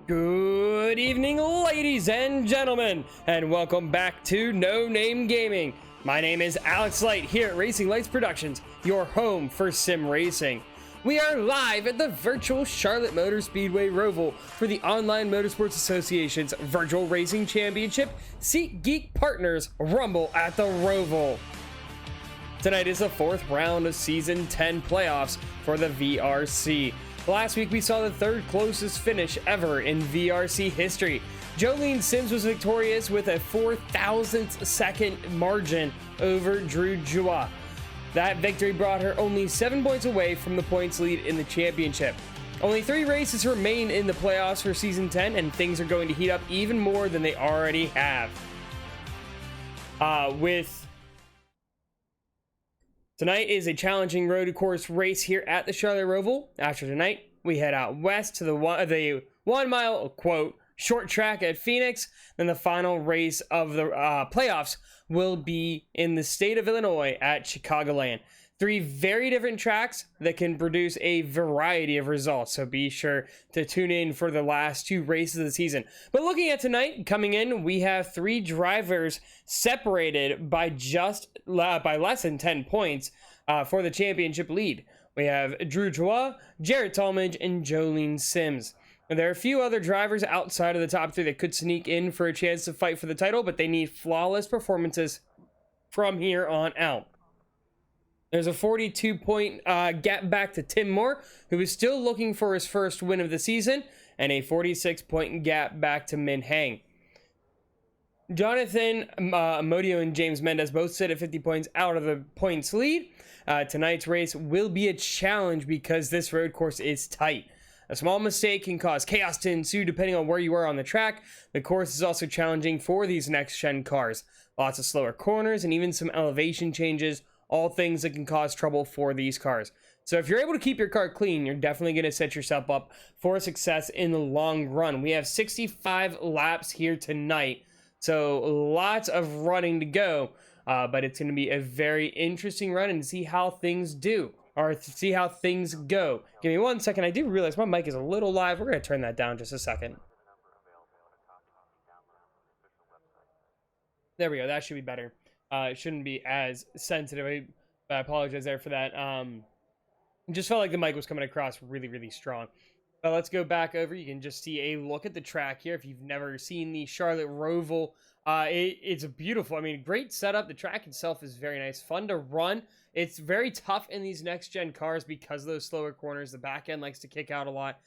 Good evening, ladies and gentlemen, and welcome back to No Name Gaming. My name is Alex Light here at Racing Lights Productions, your home for sim racing. We are live at the virtual Charlotte Motor Speedway Roval for the Online Motorsports Association's Virtual Racing Championship SeatGeek Partners Rumble at the Roval. Tonight is the fourth round of Season 10 playoffs for the VRC. Last week we saw the third closest finish ever in VRC history. Jolene Sims was victorious with a 4,000th second margin over Drew Joie. That victory brought her only 7 points away from the points lead in the championship. Only 3 races remain in the playoffs for Season 10, and things are going to heat up even more than they already have. Tonight is a challenging road course race here at the Charlotte Roval. After tonight, we head out west to the 1 mile, quote, short track at Phoenix. Then the final race of the playoffs will be in the state of Illinois at Chicagoland. 3 very different tracks that can produce a variety of results, so be sure to tune in for the last 2 races of the season. But looking at tonight, coming in, we have 3 drivers separated by less than 10 points for the championship lead. We have Drew Joie, Jarrett Talmadge, and Jolene Sims. And there are a few other drivers outside of the top 3 that could sneak in for a chance to fight for the title, but they need flawless performances from here on out. There's a 42-point gap back to Tim Moore, who is still looking for his first win of the season, and a 46-point gap back to Min Hang. Jonathan Amodio and James Mendez both sit at 50 points out of the points lead. Tonight's race will be a challenge because this road course is tight. A small mistake can cause chaos to ensue depending on where you are on the track. The course is also challenging for these next-gen cars. Lots of slower corners and even some elevation changes, all things that can cause trouble for these cars. So if you're able to keep your car clean, you're definitely going to set yourself up for success in the long run. We have 65 laps here tonight, so lots of running to go, but it's going to be a very interesting run and see how things do, or see how things go. Give me 1 second. I do realize my mic is a little live. We're going to turn that down just a second. There we go. That should be better. It shouldn't be as sensitive. I apologize there for that. Just felt like the mic was coming across really, really strong. But let's go back over. You can just see a look at the track here. If you've never seen the Charlotte Roval, it's a beautiful, I mean, great setup. The track itself is very nice, fun to run. It's very tough in these next-gen cars because of those slower corners. The back end likes to kick out a lot.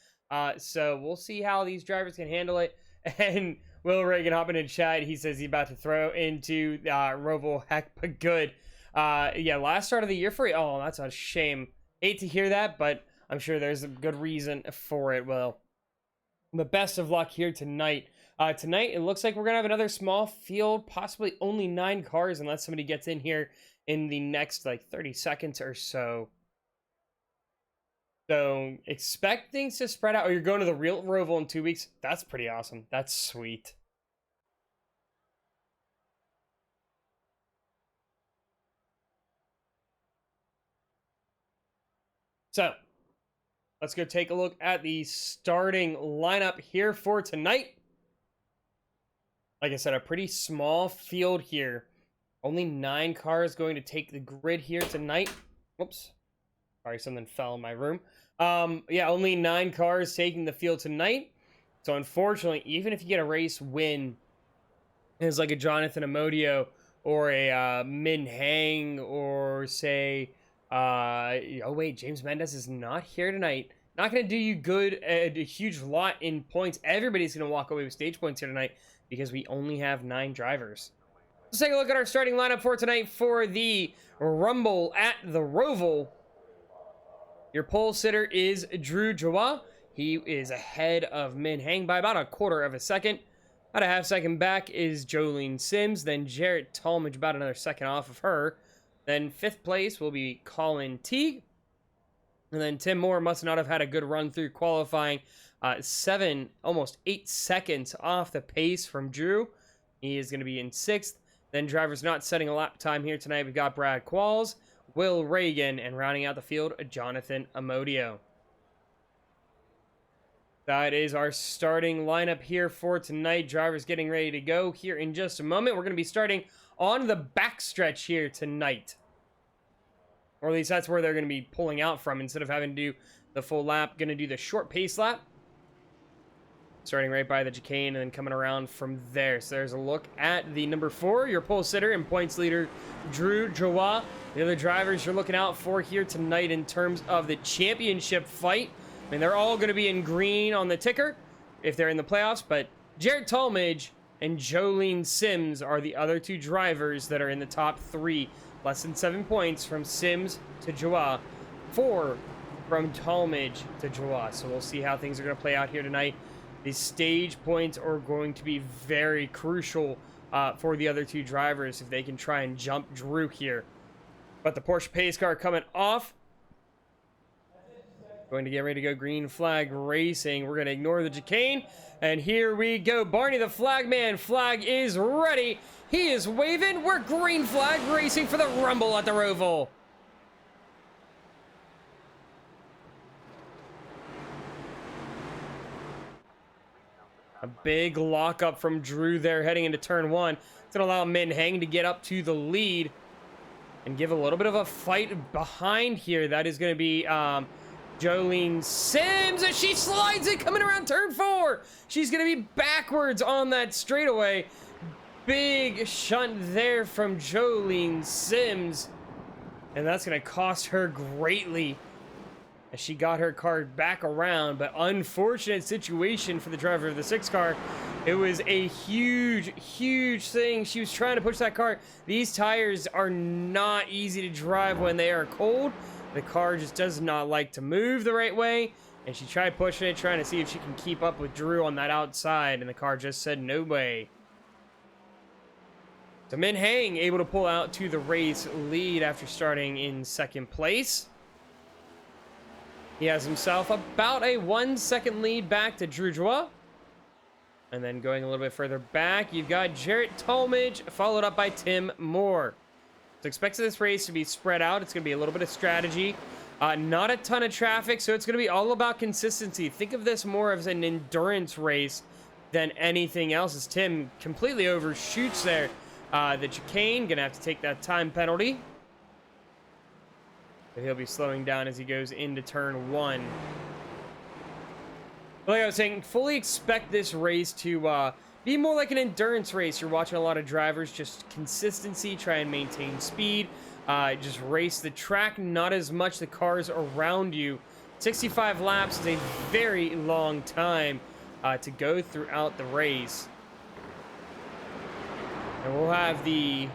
So we'll see how these drivers can handle it. And Will Reagan hopping in chat. He says he's about to throw into Roval. Heck, but good. Yeah, last start of the year for you. Oh, that's a shame. Hate to hear that, but I'm sure there's a good reason for it. Well, the best of luck here tonight. Tonight, it looks like we're going to have another small field, possibly only 9 cars, unless somebody gets in here in the next, 30 seconds or so. So expect things to spread out. Oh, you're going to the real Roval in 2 weeks? That's pretty awesome. That's sweet. So let's go take a look at the starting lineup here for tonight. Like I said, a pretty small field here. Only 9 cars going to take the grid here tonight. Whoops. Sorry, something fell in my room. Yeah, only 9 cars taking the field tonight. So unfortunately, even if you get a race win, it's like a Jonathan Amodio or a Min Hang or say, oh wait, James Mendez is not here tonight. Not going to do you good, a huge lot in points. Everybody's going to walk away with stage points here tonight because we only have 9 drivers. Let's take a look at our starting lineup for tonight for the Rumble at the Roval. Your pole sitter is Drew Joie. He is ahead of Min Hang by about a 1/4 of a second. About a 1/2 second back is Jolene Sims. Then Jarrett Talmadge about another second off of her. Then 5th place will be Colin Teague. And then Tim Moore must not have had a good run through qualifying. 7, almost 8 seconds off the pace from Drew. He is going to be in 6th. Then drivers not setting a lap time here tonight. We've got Brad Qualls, Will Reagan, and rounding out the field, Jonathan Amodio. That is our starting lineup here for tonight. Drivers getting ready to go here in just a moment. We're going to be starting on the backstretch here tonight. Or at least that's where they're going to be pulling out from instead of having to do the full lap. Going to do the short pace lap. Starting right by the chicane and then coming around from there. So there's a look at the number 4, your pole sitter and points leader, Drew Joie. The other drivers you're looking out for here tonight in terms of the championship fight. I mean, they're all going to be in green on the ticker if they're in the playoffs, but Jared Talmadge and Jolene Sims are the other 2 drivers that are in the top 3. Less than 7 points from Sims to Joie, 4 from Talmadge to Joie. So we'll see how things are going to play out here tonight. These stage points are going to be very crucial for the other 2 drivers if they can try and jump Drew here. But the Porsche pace car coming off. Going to get ready to go green flag racing. We're going to ignore the chicane. And here we go. Barney the flagman. Flag is ready. He is waving. We're green flag racing for the rumble at the Roval. A big lockup from Drew there heading into turn 1. It's going to allow Min Heng to get up to the lead and give a little bit of a fight behind here. That is going to be Jolene Sims as she slides it coming around turn 4. She's going to be backwards on that straightaway. Big shunt there from Jolene Sims. And that's going to cost her greatly as she got her car back around. But unfortunate situation for the driver of the 6 car. It was a huge, huge thing. She was trying to push that car. These tires are not easy to drive when they are cold. The car just does not like to move the right way. And she tried pushing it, trying to see if she can keep up with Drew on that outside. And the car just said, no way. So Min Heng able to pull out to the race lead after starting in 2nd place. He has himself about a 1-second lead back to Drew Joie. And then going a little bit further back, you've got Jarrett Talmadge, followed up by Tim Moore. So expect this race to be spread out. It's going to be a little bit of strategy. Not a ton of traffic, so it's going to be all about consistency. Think of this more as an endurance race than anything else, as Tim completely overshoots there. The chicane, going to have to take that time penalty. But he'll be slowing down as he goes into turn 1. Like I was saying, fully expect this race to be more like an endurance race. You're watching a lot of drivers, just consistency, try and maintain speed, just race the track, not as much the cars around you. 65 laps is a very long time to go throughout the race. And we'll have the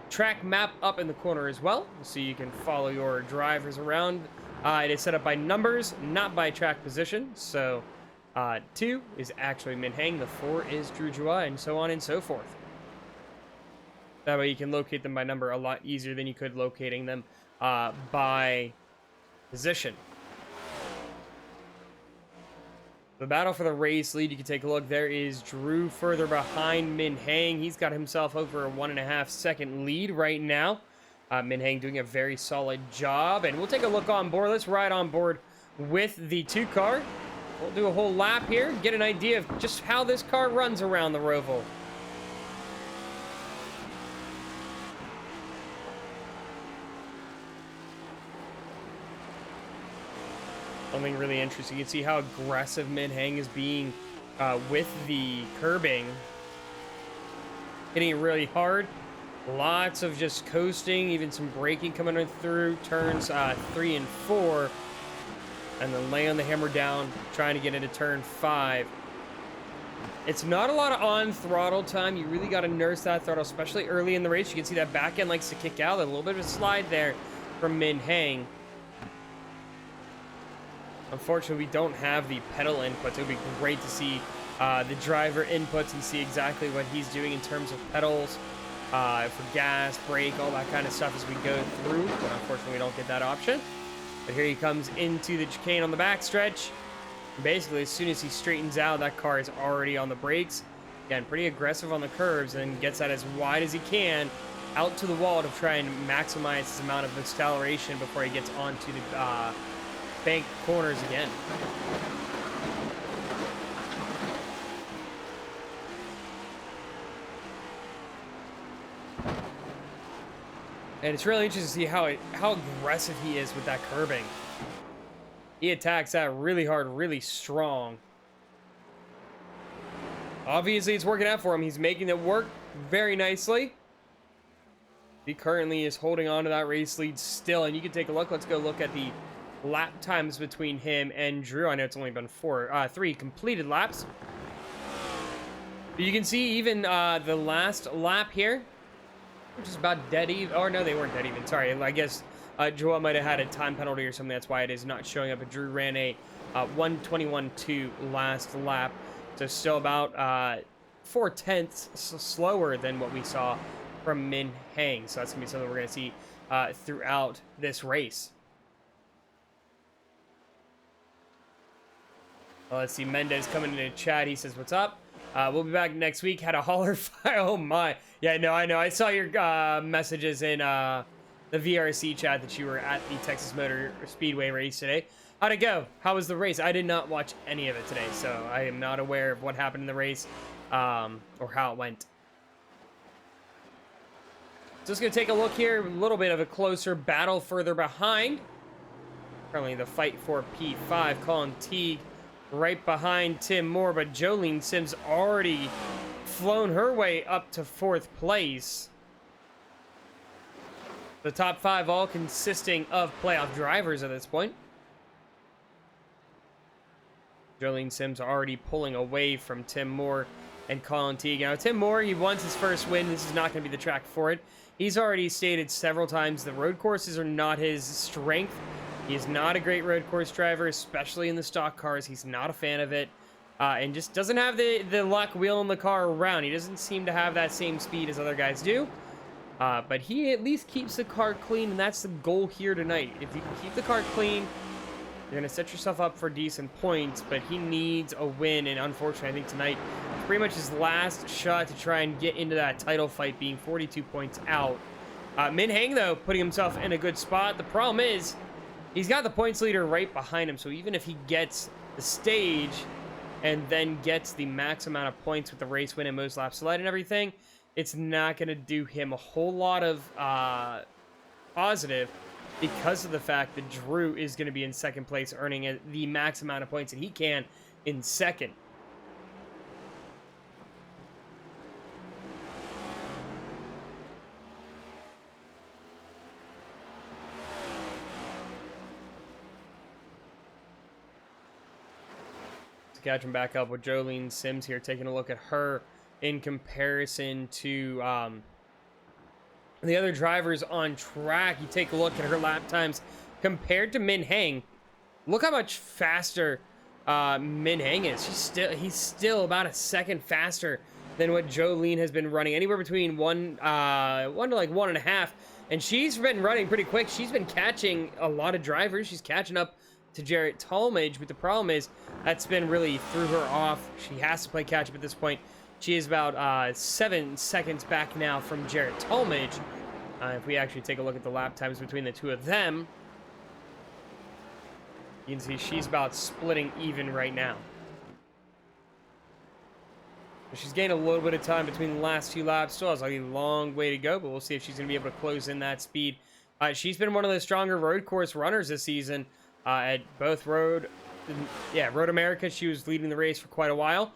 track map up in the corner as well, so you can follow your drivers around. It is set up by numbers, not by track position. So 2 is actually Min Heng, the 4 is Drew Joie, and so on and so forth. That way you can locate them by number a lot easier than you could locating them by position. The battle for the race lead, you can take a look. There is Drew further behind Min Heng. He's got himself over a 1.5-second lead right now. Min Heng doing a very solid job. And we'll take a look on board. Let's ride on board with the 2 car. We'll do a whole lap here, get an idea of just how this car runs around the Roval. Something really interesting. You can see how aggressive Min Heng is being with the curbing. Hitting it really hard. Lots of just coasting, even some braking coming through turns 3 and 4. And then laying the hammer down, trying to get into turn 5. It's not a lot of on throttle time. You really got to nurse that throttle, especially early in the race. You can see that back end likes to kick out. A little bit of a slide there from Min Heng. Unfortunately, we don't have the pedal inputs. It would be great to see the driver inputs and see exactly what he's doing in terms of pedals for gas, brake, all that kind of stuff as we go through. But unfortunately, we don't get that option. But here he comes into the chicane on the backstretch. Basically, as soon as he straightens out, that car is already on the brakes. Again, pretty aggressive on the curves and gets that as wide as he can out to the wall to try and maximize his amount of acceleration before he gets onto the bank corners again. And it's really interesting to see how aggressive he is with that curbing. He attacks that really hard, really strong. Obviously, it's working out for him. He's making it work very nicely. He currently is holding on to that race lead still. And you can take a look. Let's go look at the lap times between him and Drew. I know it's only been 3 completed laps. But you can see even the last lap here, which is about dead even. Or no, they weren't dead even. Sorry, I guess Joel might have had a time penalty or something. That's why it is not showing up. But Drew ran a 1:21.2 last lap. So still about 4/10 slower than what we saw from Min Heng. So that's going to be something we're going to see throughout this race. Well, let's see. Mendez coming into chat. He says, what's up? We'll be back next week. Had a holler file. Oh, my. Yeah, no, I know. I saw your messages in the VRC chat that you were at the Texas Motor Speedway race today. How'd it go? How was the race? I did not watch any of it today, so I am not aware of what happened in the race or how it went. Just going to take a look here. A little bit of a closer battle further behind. Currently the fight for P5. Colin Teague right behind Tim Moore, but Jolene Sims already flown her way up to 4th place. The top 5 all consisting of playoff drivers at this point. Jolene Sims already pulling away from Tim Moore and Colin Teague. Now, Tim Moore, he wants his first win. This is not going to be the track for it. He's already stated several times the road courses are not his strength. He is not a great road course driver, especially in the stock cars. He's not a fan of it, and just doesn't have the luck wheeling the car around. He doesn't seem to have that same speed as other guys do, but he at least keeps the car clean, and that's the goal here tonight. If you can keep the car clean, you're going to set yourself up for decent points, but he needs a win, and unfortunately, I think tonight is pretty much his last shot to try and get into that title fight, being 42 points out. Min Heng, though, putting himself in a good spot. The problem is, he's got the points leader right behind him, so even if he gets the stage and then gets the max amount of points with the race win and most laps led and everything, it's not going to do him a whole lot of positive, because of the fact that Drew is going to be in 2nd place, earning the max amount of points that he can in 2nd. To catch him back up with Jolene Sims here, taking a look at her in comparison to the other drivers on track. You take a look at her lap times compared to Min Heng. Look how much faster Min Heng is. He's still about a second faster than what Jolene has been running, anywhere between one to like 1.5. And she's been running pretty quick. She's been catching a lot of drivers. She's catching up to Jarrett Talmadge, but the problem is that's been really threw her off. She has to play catch up at this point. She is about 7 seconds back now from Jarrett Talmadge. If we actually take a look at the lap times between the two of them, you can see she's about splitting even right now. She's gained a little bit of time between the last 2 laps. Still has a long way to go, but we'll see if she's going to be able to close in that speed. She's been one of the stronger road course runners this season at both Road America. She was leading the race for quite a while.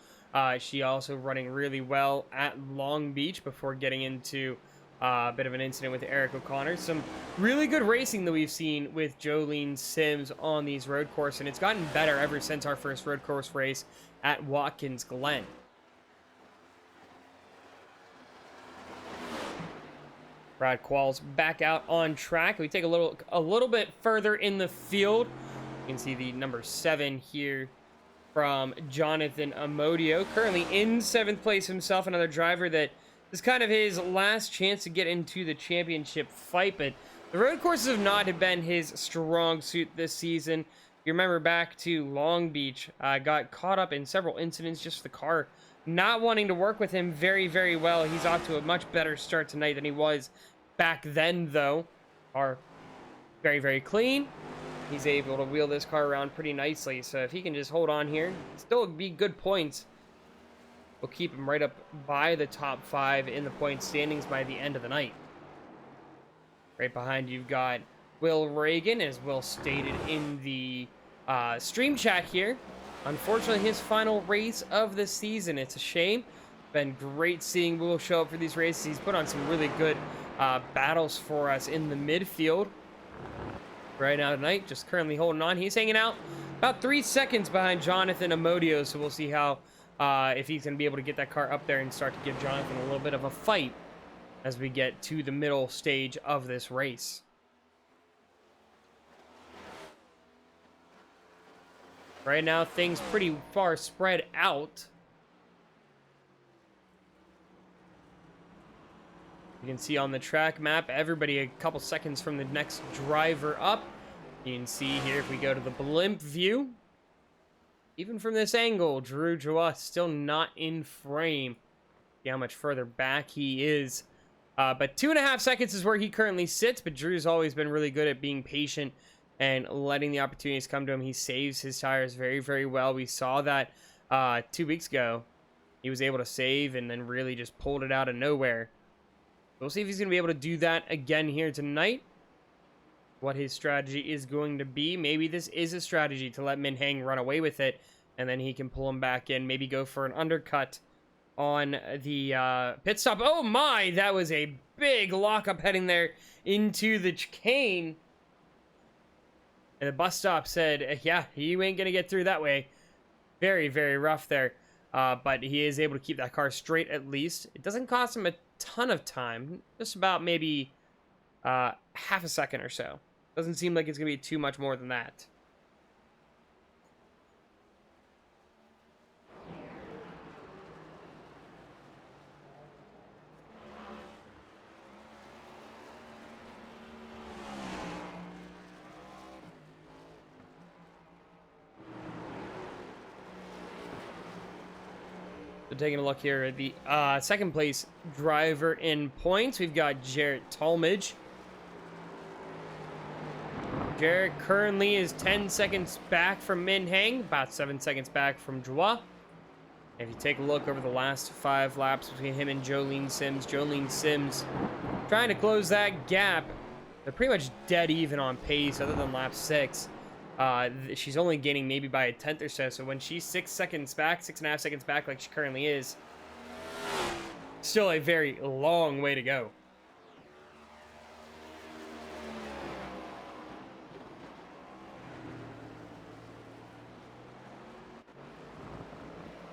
She also running really well at Long Beach before getting into a bit of an incident with Eric O'Connor. Some really good racing that we've seen with Jolene Sims on these road courses, and it's gotten better ever since our first road course race at Watkins Glen. Brad Qualls back out on track. We take a little bit further in the field. You can see the number 7 here from Jonathan Amodio, currently in 7th place himself, another driver that is kind of his last chance to get into the championship fight, but the road courses have not been his strong suit this season. You remember back to Long Beach, got caught up in several incidents, just the car not wanting to work with him very, very well. He's off to a much better start tonight than he was back then, though. Are very, very clean. He's able to wheel this car around pretty nicely. So if he can just hold on here, still be good points. We'll keep him right up by the top 5 in the point standings by the end of the night. Right behind you've got Will Reagan, as Will stated in the stream chat here. Unfortunately, his final race of the season. It's a shame. Been great seeing Will show up for these races. He's put on some really good battles for us in the midfield right now tonight. Just currently holding on. He's hanging out about 3 seconds behind Jonathan Amodio, so we'll see how if he's going to be able to get that car up there and start to give Jonathan a little bit of a fight as we get to the middle stage of this race. Right now, things pretty far spread out. You can see on the track map, everybody a couple seconds from the next driver up. You can see here, if we go to the blimp view, even from this angle, Drew Joa still not in frame. See how much further back he is. But 2.5 seconds is where he currently sits, but Drew's always been really good at being patient and letting the opportunities come to him. He saves his tires very, very well. We saw that 2 weeks ago. He was able to save and then really just pulled it out of nowhere. We'll see if he's going to be able to do that again here tonight. What his strategy is going to be. Maybe this is a strategy to let Min Hang run away with it, and then he can pull him back in. Maybe go for an undercut on the pit stop. Oh my, that was a big lockup heading there into the chicane. And the bus stop said, yeah, you ain't going to get through that way. Very, very rough there. But he is able to keep that car straight at least. It doesn't cost him a ton of time. Just about maybe half a second or so. Doesn't seem like it's going to be too much more than that. So taking a look here at the second place driver in points, we've got Jarrett Talmadge. Jarrett currently is 10 seconds back from Min Hang, about 7 seconds back from Joa. If you take a look over the last 5 laps between him and Jolene Sims trying to close that gap. They're pretty much dead even on pace other than lap 6. She's only gaining maybe by a tenth or so. So when she's 6 seconds back, 6.5 seconds back like she currently is, still a very long way to go.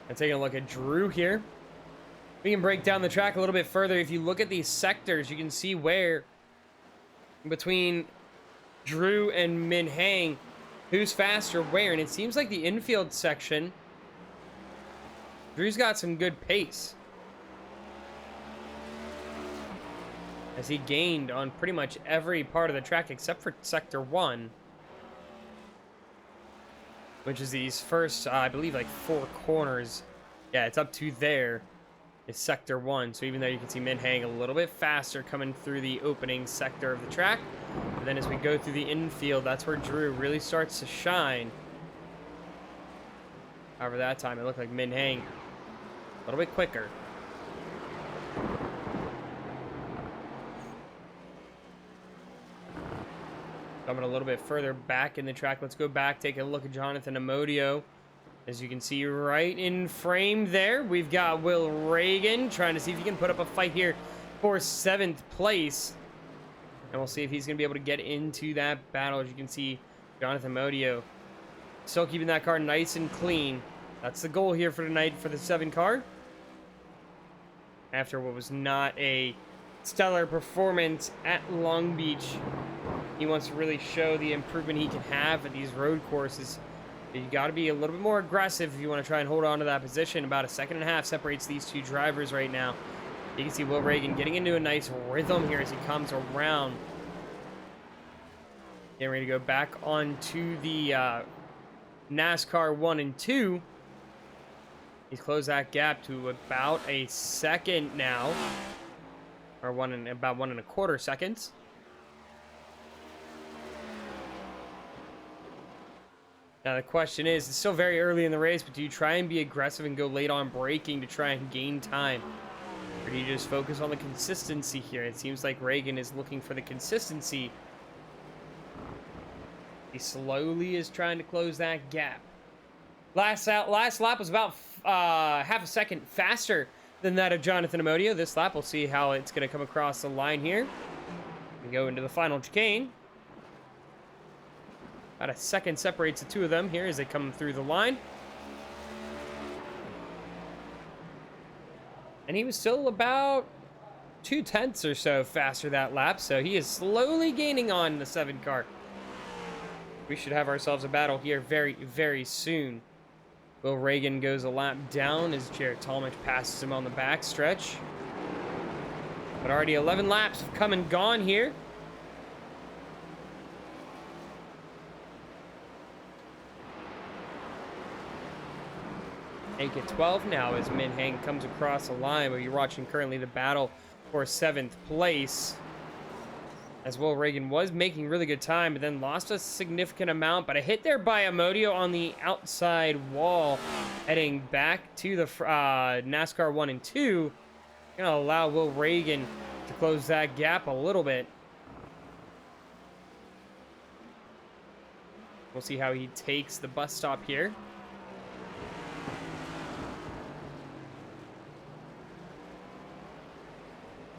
And taking a look at Drew here. We can break down the track a little bit further. If you look at these sectors, you can see where between Drew and Min Hang, who's faster where. And it seems like the infield section, Drew's got some good pace, as he gained on pretty much every part of the track except for sector 1, which is these first, I believe, like 4 corners. Yeah, it's up to there is sector 1. So even though you can see Min Hang a little bit faster coming through the opening sector of the track, but then as we go through the infield, that's where Drew really starts to shine. However, that time it looked like Min Hang a little bit quicker. Coming a little bit further back in the track. Let's go back, take a look at Jonathan Amodio. As you can see right in frame there, we've got Will Reagan trying to see if he can put up a fight here for 7th place. And we'll see if he's going to be able to get into that battle. As you can see, Jonathan Amodio still keeping that car nice and clean. That's the goal here for tonight for the 7 car. After what was not a stellar performance at Long Beach, he wants to really show the improvement he can have at these road courses. You got to be a little bit more aggressive if you want to try and hold on to that position. About 1.5 seconds separates these 2 drivers right now. You can see Will Reagan getting into a nice rhythm here as he comes around. Getting ready to go back onto the NASCAR 1 and 2. He's closed that gap to about 1 second now, or about 1.25 seconds. Now the question is, it's still very early in the race, but do you try and be aggressive and go late on braking to try and gain time? Or do you just focus on the consistency here? It seems like Reagan is looking for the consistency. He slowly is trying to close that gap. Last lap was about half a second faster than that of Jonathan Amodio. This lap, we'll see how it's going to come across the line here. We go into the final chicane. About a second separates the two of them here as they come through the line. And he was still about 0.2 or so faster that lap, so he is slowly gaining on the 7 car. We should have ourselves a battle here very, very soon. Will Reagan goes a lap down as Jared Talmadge passes him on the back stretch. But already 11 laps have come and gone here. Make it 12 now as Min Heng comes across the line, but you're watching currently the battle for 7th place. As Will Reagan was making really good time, but then lost a significant amount. But a hit there by Amodio on the outside wall, heading back to the NASCAR 1 and 2. Gonna allow Will Reagan to close that gap a little bit. We'll see how he takes the bus stop here.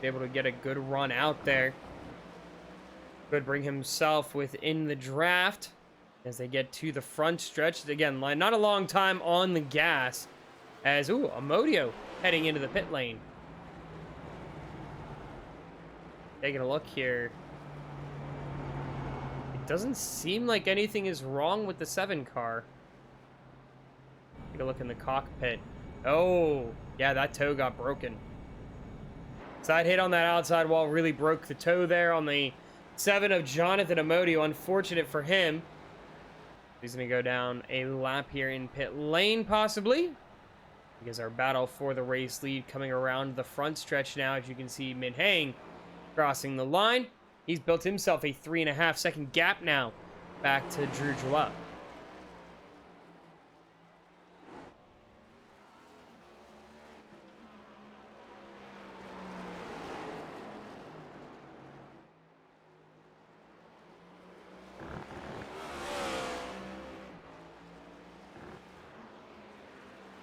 Able to get a good run out there. Could bring himself within the draft as they get to the front stretch. Again, not a long time on the gas as, Amodio heading into the pit lane. Taking a look here. It doesn't seem like anything is wrong with the 7 car. Take a look in the cockpit. Oh, yeah, that toe got broken. Side hit on that outside wall really broke the toe there on the 7 of Jonathan Amodio. Unfortunate for him. He's going to go down a lap here in pit lane, possibly. Because our battle for the race lead coming around the front stretch now. As you can see, Min Heng crossing the line. He's built himself a 3.5 second gap now back to Drew Joua.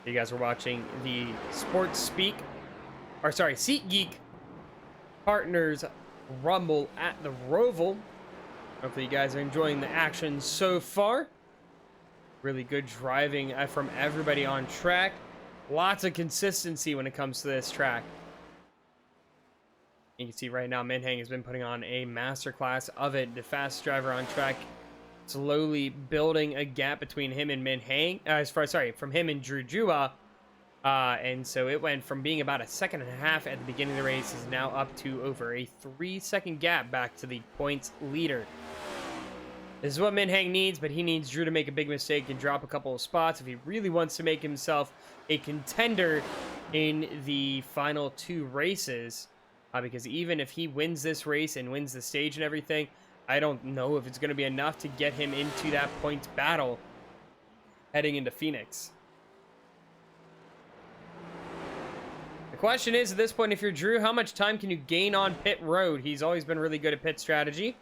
You guys are watching the SeatGeek Partners Rumble at the Roval. Hopefully you guys are enjoying the action so far. Really good driving from everybody on track. Lots of consistency when it comes to this track. You can see right now Min Heng has been putting on a masterclass of it. The fastest driver on track, slowly building a gap between him and Min Heng, from him and Drew Joua. And so it went from being about a 1.5 seconds at the beginning of the race is now up to over a 3-second gap back to the points leader. This is what Min Heng needs, but he needs Drew to make a big mistake and drop a couple of spots if he really wants to make himself a contender in the final 2 races. Because even if he wins this race and wins the stage and everything, I don't know if it's going to be enough to get him into that points battle heading into Phoenix. The question is, at this point, if you're Drew, how much time can you gain on pit road? He's always been really good at pit strategy.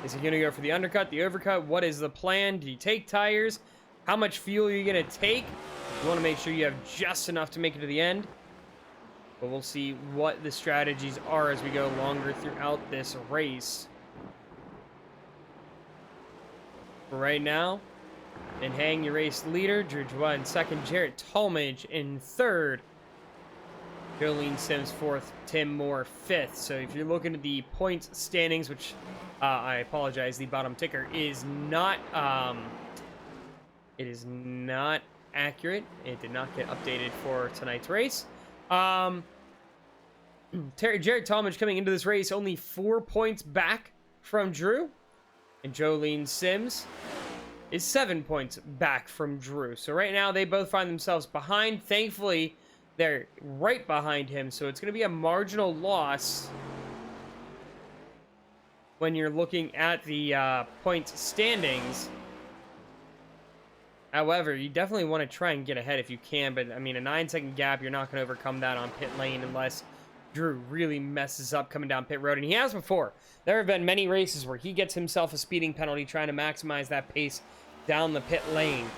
Is he going to go for the undercut, the overcut? What is the plan? Do you take tires? How much fuel are you going to take? You want to make sure you have just enough to make it to the end. But we'll see what the strategies are as we go longer throughout this race. For right now, Min Heng, your race leader. Drew Joua in second. Jared Talmadge in third. Jolene Sims fourth. Tim Moore fifth. So if you're looking at the points standings, which I apologize, the bottom ticker is not it is not accurate. It did not get updated for tonight's race. Jared Talmadge coming into this race only 4 points back from Drew, and Jolene Sims is 7 points back from Drew. So right now they both find themselves behind. Thankfully, they're right behind him, so it's going to be a marginal loss when you're looking at the points standings. However, you definitely want to try and get ahead if you can, but I mean, a 9-second gap, you're not going to overcome that on pit lane unless Drew really messes up coming down pit road, and he has before. There have been many races where he gets himself a speeding penalty trying to maximize that pace down the pit lane.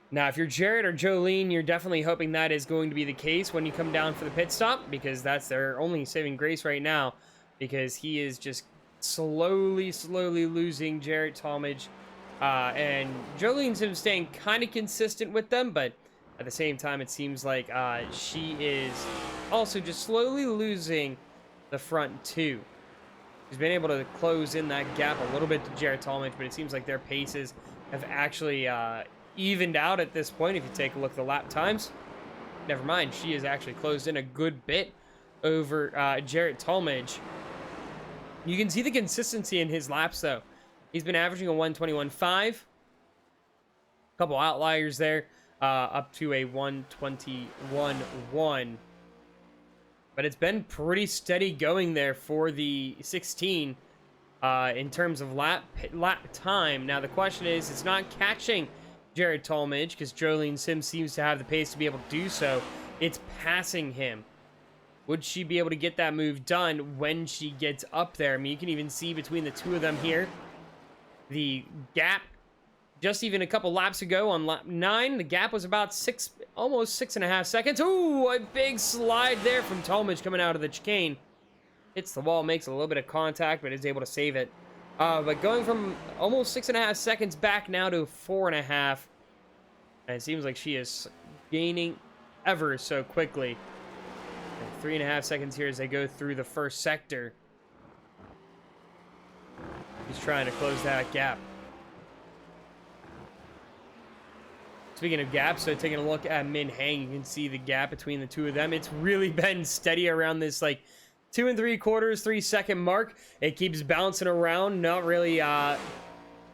Now, if you're Jarrett or Jolene, you're definitely hoping that is going to be the case when you come down for the pit stop, because that's their only saving grace right now, because he is just slowly losing Jarrett Talmadge. And Jolene's him staying kind of consistent with them, but at the same time, it seems like she is also just slowly losing the front two. She's been able to close in that gap a little bit to Jarrett Talmadge, but it seems like their paces have actually evened out at this point. If you take a look at the lap times, never mind, she has actually closed in a good bit over Jarrett Talmadge. You can see the consistency in his laps, though. He's been averaging a 121.5. A couple outliers there, up to a 121.1. But it's been pretty steady going there for the 16 in terms of lap time. Now, the question is, it's not catching Jarrett Talmadge because Jolene Sims seems to have the pace to be able to do so. It's passing him. Would she be able to get that move done when she gets up there? I mean, you can even see between the two of them here, the gap just even a couple laps ago on lap 9, the gap was about almost 6.5 seconds. Ooh, a big slide there from Talmadge coming out of the chicane. Hits the wall, makes a little bit of contact, but is able to save it. But going from almost 6.5 seconds back now to 4.5. And it seems like she is gaining ever so quickly. And 3.5 seconds here as they go through the first sector. He's trying to close that gap. Speaking of gaps, so taking a look at Min Heng, you can see the gap between the two of them. It's really been steady around this like 2 3/4, 3 second mark. It keeps bouncing around, not really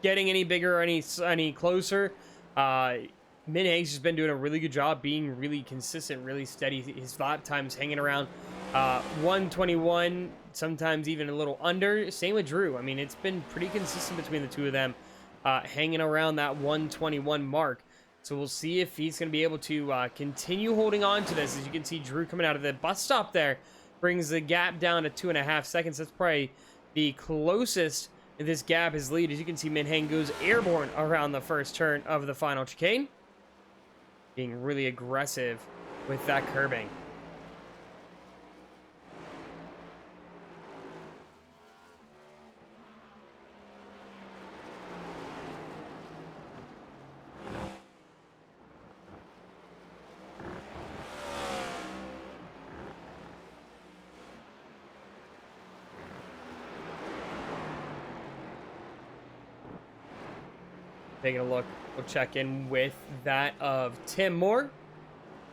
getting any bigger or any closer. Min Heng's just been doing a really good job being really consistent, really steady. His lap time's hanging around 121, sometimes even a little under. Same with Drew. I mean, it's been pretty consistent between the two of them, hanging around that 121 mark. So we'll see if he's going to be able to continue holding on to this. As you can see, Drew coming out of the bus stop there brings the gap down to 2.5 seconds. That's probably the closest this gap is lead. As you can see, Min Heng goes airborne around the first turn of the final chicane, being really aggressive with that curbing. Taking a look, we'll check in with that of Tim Moore.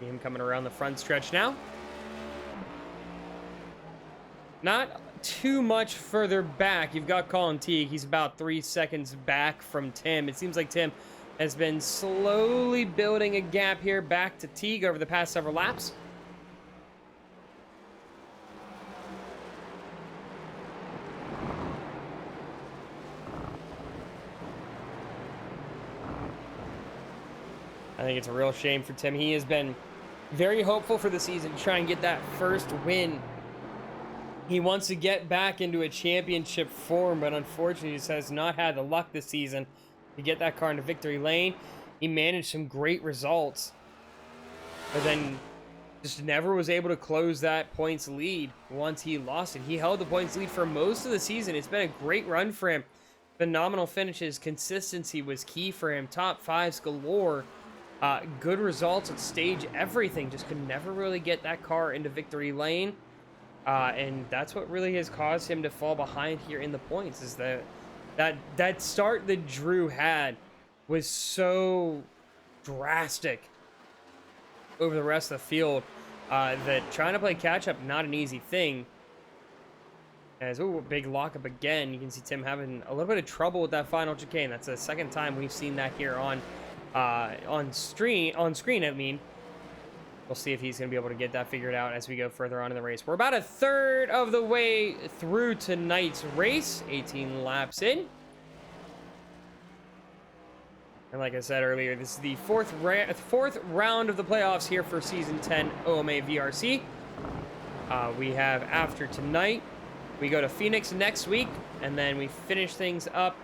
See him coming around the front stretch now. Not too much further back. You've got Colin Teague. He's about 3 seconds back from Tim. It seems like Tim has been slowly building a gap here back to Teague over the past several laps. I think it's a real shame for Tim. He has been very hopeful for the season to try and get that first win. He wants to get back into a championship form, but unfortunately just has not had the luck this season to get that car into victory lane. He managed some great results, but then just never was able to close that points lead once he lost it. He held the points lead for most of the season. It's been a great run for him. Phenomenal finishes. Consistency was key for him. Top fives galore. Good results at stage, everything. Just could never really get that car into victory lane. And that's what really has caused him to fall behind here in the points, is that start that Drew had was so drastic over the rest of the field that trying to play catch up, not an easy thing. As, ooh, big lockup again. You can see Tim having a little bit of trouble with that final chicane. That's the second time we've seen that here on screen. I mean, we'll see if he's going to be able to get that figured out as we go further on in the race. We're about a third of the way through tonight's race, 18 laps in. And like I said earlier, this is the fourth round of the playoffs here for Season 10 OMA VRC. We have, after tonight, we go to Phoenix next week, and then we finish things up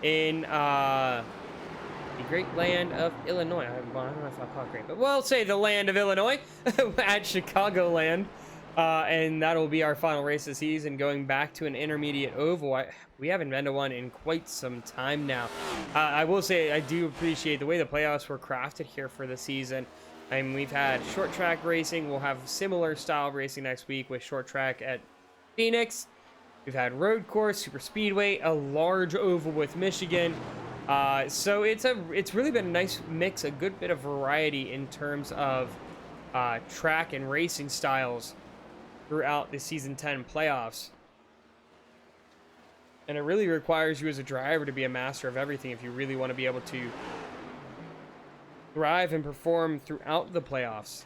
in the great land of Illinois. Well, I don't know if I'll call it great, but we'll say the land of Illinois at Chicagoland. And that'll be our final race this season, going back to an intermediate oval. We haven't been to one in quite some time now. I will say I do appreciate the way the playoffs were crafted here for the season. I mean, we've had short track racing. We'll have similar style racing next week with short track at Phoenix. We've had road course, super speedway, a large oval with Michigan. So it's really been a nice mix, a good bit of variety in terms of track and racing styles throughout the Season 10 playoffs. And it really requires you as a driver to be a master of everything if you really want to be able to thrive and perform throughout the playoffs.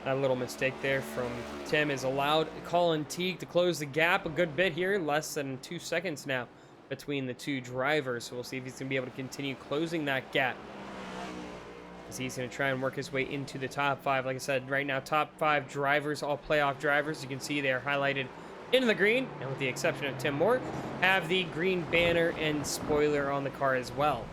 That little mistake there from Tim is allowed Colin Teague to close the gap a good bit here. Less than 2 seconds now between the two drivers. So we'll see if he's going to be able to continue closing that gap. He's going to try and work his way into the top 5. Like I said, right now, top 5 drivers, all playoff drivers. You can see they are highlighted in the green, and with the exception of Tim Moore, have the green banner and spoiler on the car as well.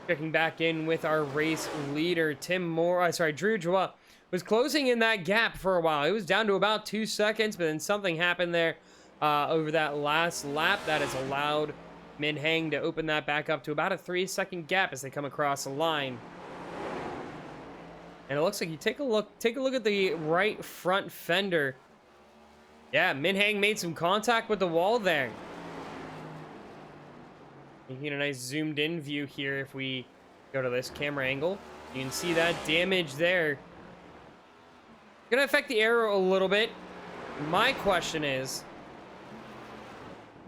Checking back in with our race leader, Drew Joie was closing in that gap for a while. It was down to about 2 seconds, but then something happened there over that last lap that has allowed Min Heng to open that back up to about a 3-second gap as they come across the line. And it looks like you take a look at the right front fender. Yeah, Min Heng made some contact with the wall there. You can get a nice zoomed in view here if we go to this camera angle. You can see that damage there. Gonna affect the aero a little bit. My question is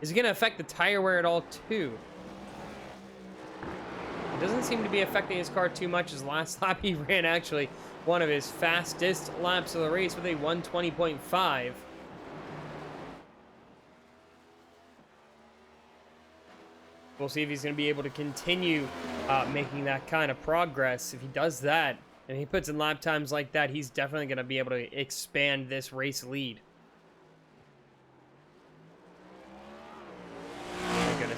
it going to affect the tire wear at all, too? It doesn't seem to be affecting his car too much. His last lap, he ran actually one of his fastest laps of the race with a 120.5. We'll see if he's going to be able to continue making that kind of progress. If he does that, and he puts in lap times like that, he's definitely going to be able to expand this race lead.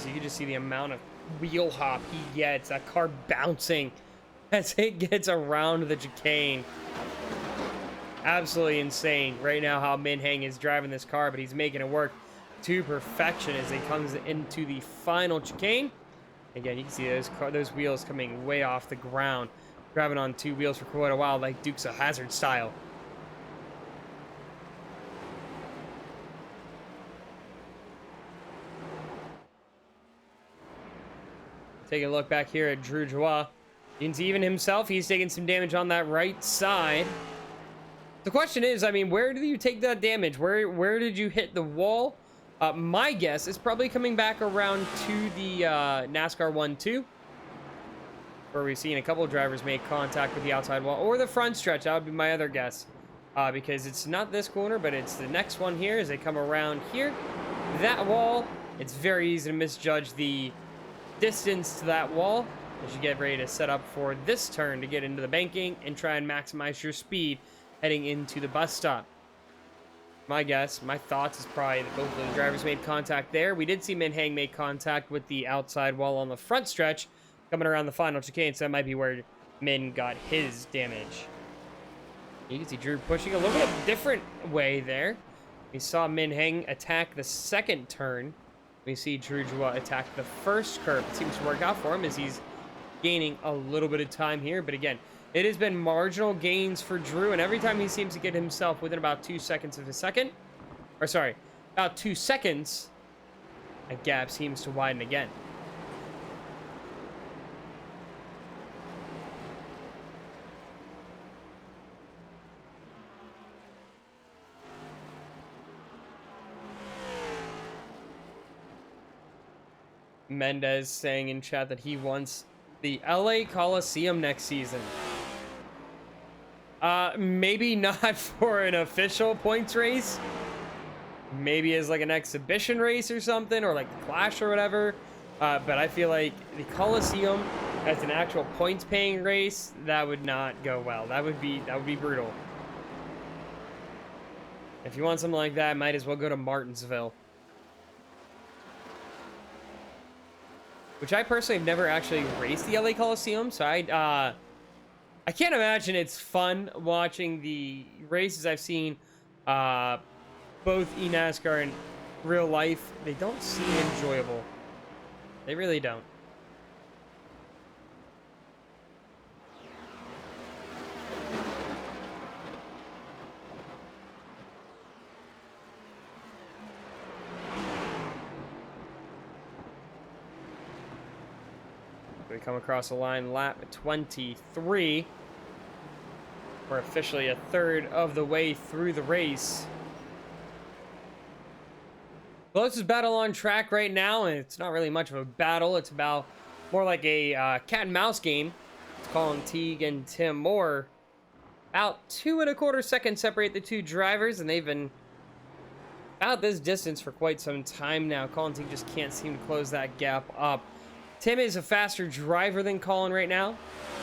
You can just see the amount of wheel hop he gets. That car bouncing as it gets around the chicane. Absolutely insane right now how Min Heng is driving this car, but he's making it work to perfection as he comes into the final chicane. Again, you can see those wheels coming way off the ground, driving on 2 wheels for quite a while, like Dukes of Hazzard style. Take a look back here at Drew Joie. You can see even himself, he's taking some damage on that right side. The question is, I mean, where did you take that damage? Where did you hit the wall? My guess is probably coming back around to the NASCAR 1-2, where we've seen a couple of drivers make contact with the outside wall, or the front stretch. That would be my other guess, because it's not this corner, but it's the next one here as they come around here. That wall, it's very easy to misjudge the distance to that wall as you get ready to set up for this turn to get into the banking and try and maximize your speed heading into the bus stop. My guess, my thoughts is probably that both of the drivers made contact there. We did see Min Heng make contact with the outside wall on the front stretch coming around the final chicane, so that might be where Min got his damage. You can see Drew pushing a little bit different way there. We saw Min Heng attack the second turn. We see Drew Joie attack the first curve. It seems to work out for him as he's gaining a little bit of time here. But again, it has been marginal gains for Drew, and every time he seems to get himself within about 2 seconds of a second, or sorry, about 2 seconds, that gap seems to widen again. Mendez saying in chat that he wants the LA Coliseum next season. Maybe not for an official points race, maybe as like an exhibition race or something, or like the Clash or whatever. But I feel like the Coliseum as an actual points-paying race, that would not go well. That would be brutal. If you want something like that, might as well go to Martinsville. Which I personally have never actually raced the LA Coliseum, so I can't imagine it's fun watching the races I've seen, both eNASCAR and real life. They don't seem enjoyable. They really don't. We come across the line, lap 23. We're officially a third of the way through the race. Closest battle on track right now, and it's not really much of a battle. It's about more like a cat and mouse game. It's Colin Teague and Tim Moore. About 2.25 seconds separate the two drivers, and they've been about this distance for quite some time now. Colin Teague just can't seem to close that gap up. Tim is a faster driver than Colin right now.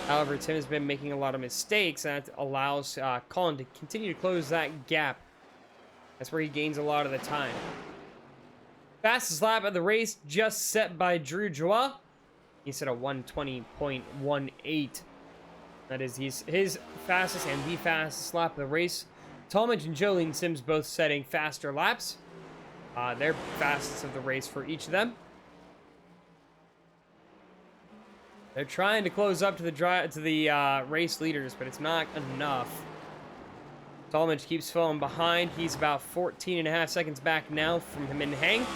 However, Tim has been making a lot of mistakes, and that allows Colin to continue to close that gap. That's where he gains a lot of the time. Fastest lap of the race just set by Drew Joie. He set a 1:20.18. That is his fastest and the fastest lap of the race. Talmadge and Jolene Sims both setting faster laps. They're fastest of the race for each of them. They're trying to close up to the race leaders, but it's not enough. Talmadge keeps falling behind. He's about 14.5 seconds back now from him and Hang.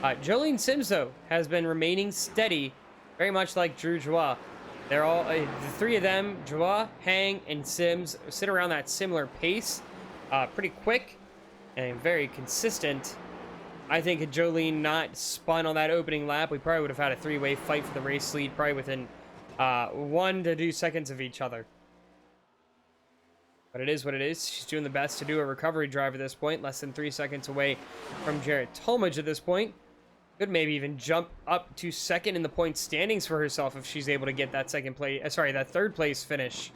Jolene Sims, though, has been remaining steady, very much like Drew Joie. They're all, the three of them, Joie, Hang, and Sims, sit around that similar pace. Pretty quick and very consistent. I think had Jolene not spun on that opening lap, we probably would have had a three-way fight for the race lead, probably within 1 to 2 seconds of each other. But it is what it is. She's doing the best to do a recovery drive at this point. Less than 3 seconds away from Jared Talmadge at this point. Could maybe even jump up to second in the point standings for herself if she's able to get that that third place finish.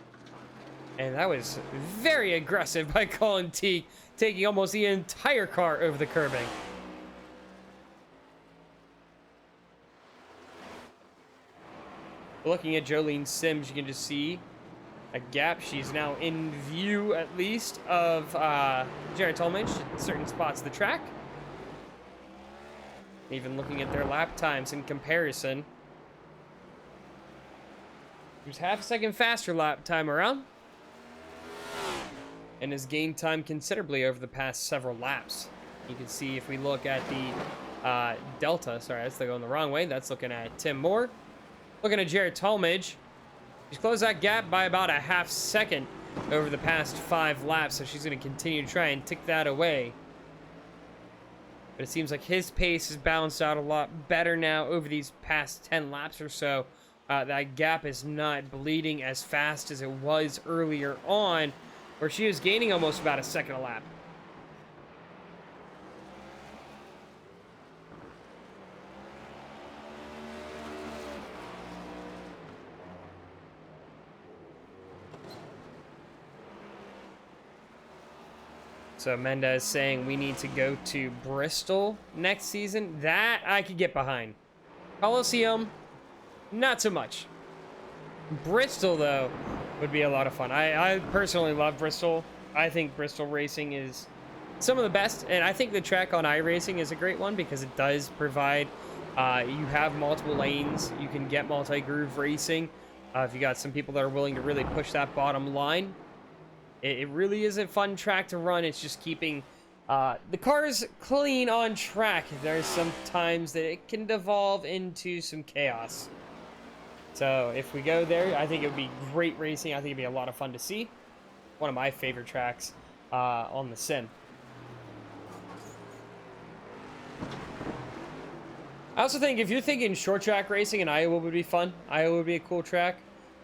And that was very aggressive by Colin Teague, taking almost the entire car over the curbing. Looking at Jolene Sims, you can just see a gap. She's now in view, at least, of Jared Talmadge at certain spots of the track. Even looking at their lap times in comparison. There's half a second faster lap time around. And has gained time considerably over the past several laps. You can see if we look at the Delta. Sorry, that's going the wrong way. That's looking at Tim Moore. Looking at Jared Talmadge. She's closed that gap by about a half second over the past 5 laps. So she's going to continue to try and tick that away. But it seems like his pace has balanced out a lot better now over these past 10 laps or so. That gap is not bleeding as fast as it was earlier on, where she was gaining almost about a second a lap. So Mendez saying we need to go to Bristol next season. That I could get behind. Coliseum, not so much. Bristol, though, would be a lot of fun. I personally love Bristol. I think Bristol racing is some of the best. And I think the track on iRacing is a great one because it does provide, you have multiple lanes. You can get multi-groove racing. If you got some people that are willing to really push that bottom line. It really is a fun track to run. It's just keeping the cars clean on track. There's some times that it can devolve into some chaos. So if we go there, I think it would be great racing. I think it'd be a lot of fun to see. One of my favorite tracks on the sim. I also think if you're thinking short track racing in Iowa would be fun. Iowa would be a cool track.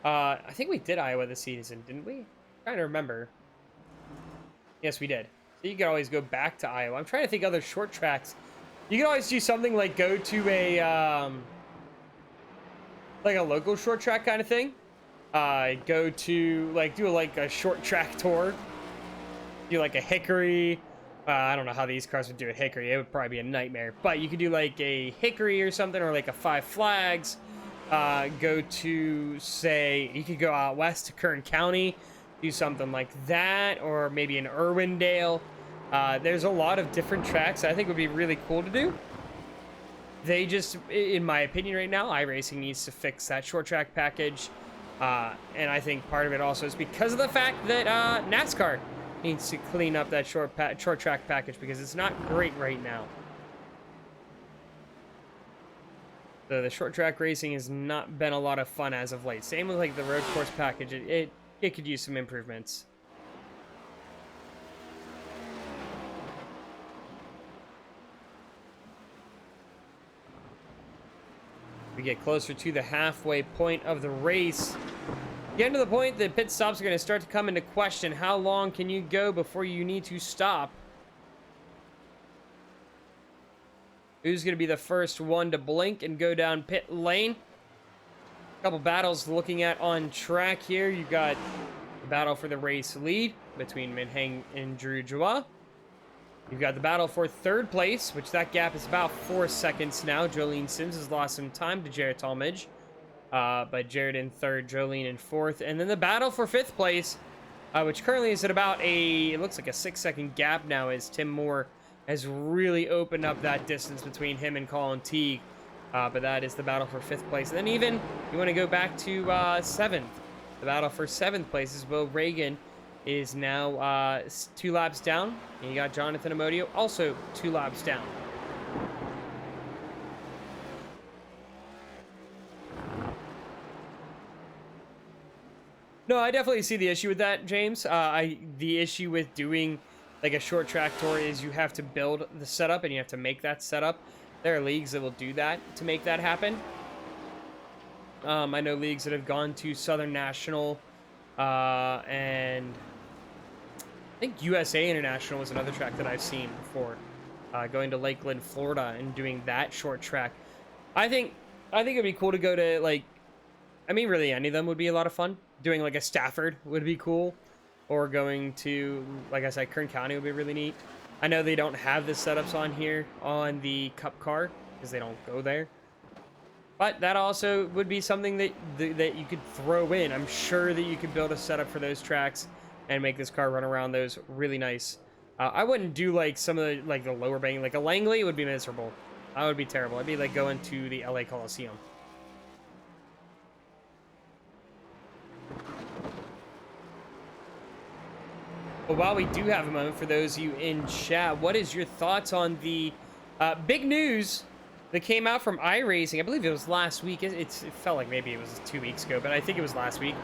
I think we did Iowa this season, didn't we? Trying to remember. Yes, we did. So you can always go back to Iowa. I'm trying to think other short tracks. You can always do something like go to a like a local short track kind of thing. Go to like do like a short track tour. Do like a Hickory. I don't know how these cars would do a Hickory. It would probably be a nightmare. But you could do like a Hickory or something, or like a Five Flags. Go to, say, you could go out west to Kern County, do something like that, or maybe in Irwindale. There's a lot of different tracks I think would be really cool to do. They just, in my opinion right now, iRacing needs to fix that short track package. And I think part of it also is because of the fact that NASCAR needs to clean up that short track package because it's not great right now. So the short track racing has not been a lot of fun as of late. Same with like the road course package. It could use some improvements. We get closer to the halfway point of the race. Getting to the point that pit stops are going to start to come into question. How long can you go before you need to stop? Who's going to be the first one to blink and go down pit lane? A couple battles looking at on track here. You got the battle for the race lead between Minh Heng and Drew Joie. You've got the battle for third place, which that gap is about 4 seconds now. Jolene Sims has lost some time to Jared Talmadge. But Jared in third, Jolene in fourth. And then the battle for fifth place, which currently is at about it looks like a 6-second gap now, as Tim Moore has really opened up that distance between him and Colin Teague. But that is the battle for fifth place. And then even, you want to go back to seventh. The battle for seventh place is Will Reagan is now 2 laps down. And you got Jonathan Amodio also 2 laps down. No, I definitely see the issue with that, James. The issue with doing like a short track tour is you have to build the setup and you have to make that setup. There are leagues that will do that to make that happen. I know leagues that have gone to Southern National, and I think USA International was another track that I've seen before. Going to Lakeland, Florida, and doing that short track. I think it'd be cool to go to like, I mean, really any of them would be a lot of fun. Doing like a Stafford would be cool, or going to, like I said, Kern County would be really neat. I know they don't have the setups on here on the Cup car because they don't go there. But that also would be something that you could throw in. I'm sure that you could build a setup for those tracks and make this car run around those really nice. I wouldn't do like some of the like the lower bank, like a Langley would be miserable. That would be terrible. It'd be like going to the LA Coliseum. But while we do have a moment, for those of you in chat, what is your thoughts on the big news that came out from iRacing? I believe it was last week. It felt like maybe it was 2 weeks ago, but I think it was last week.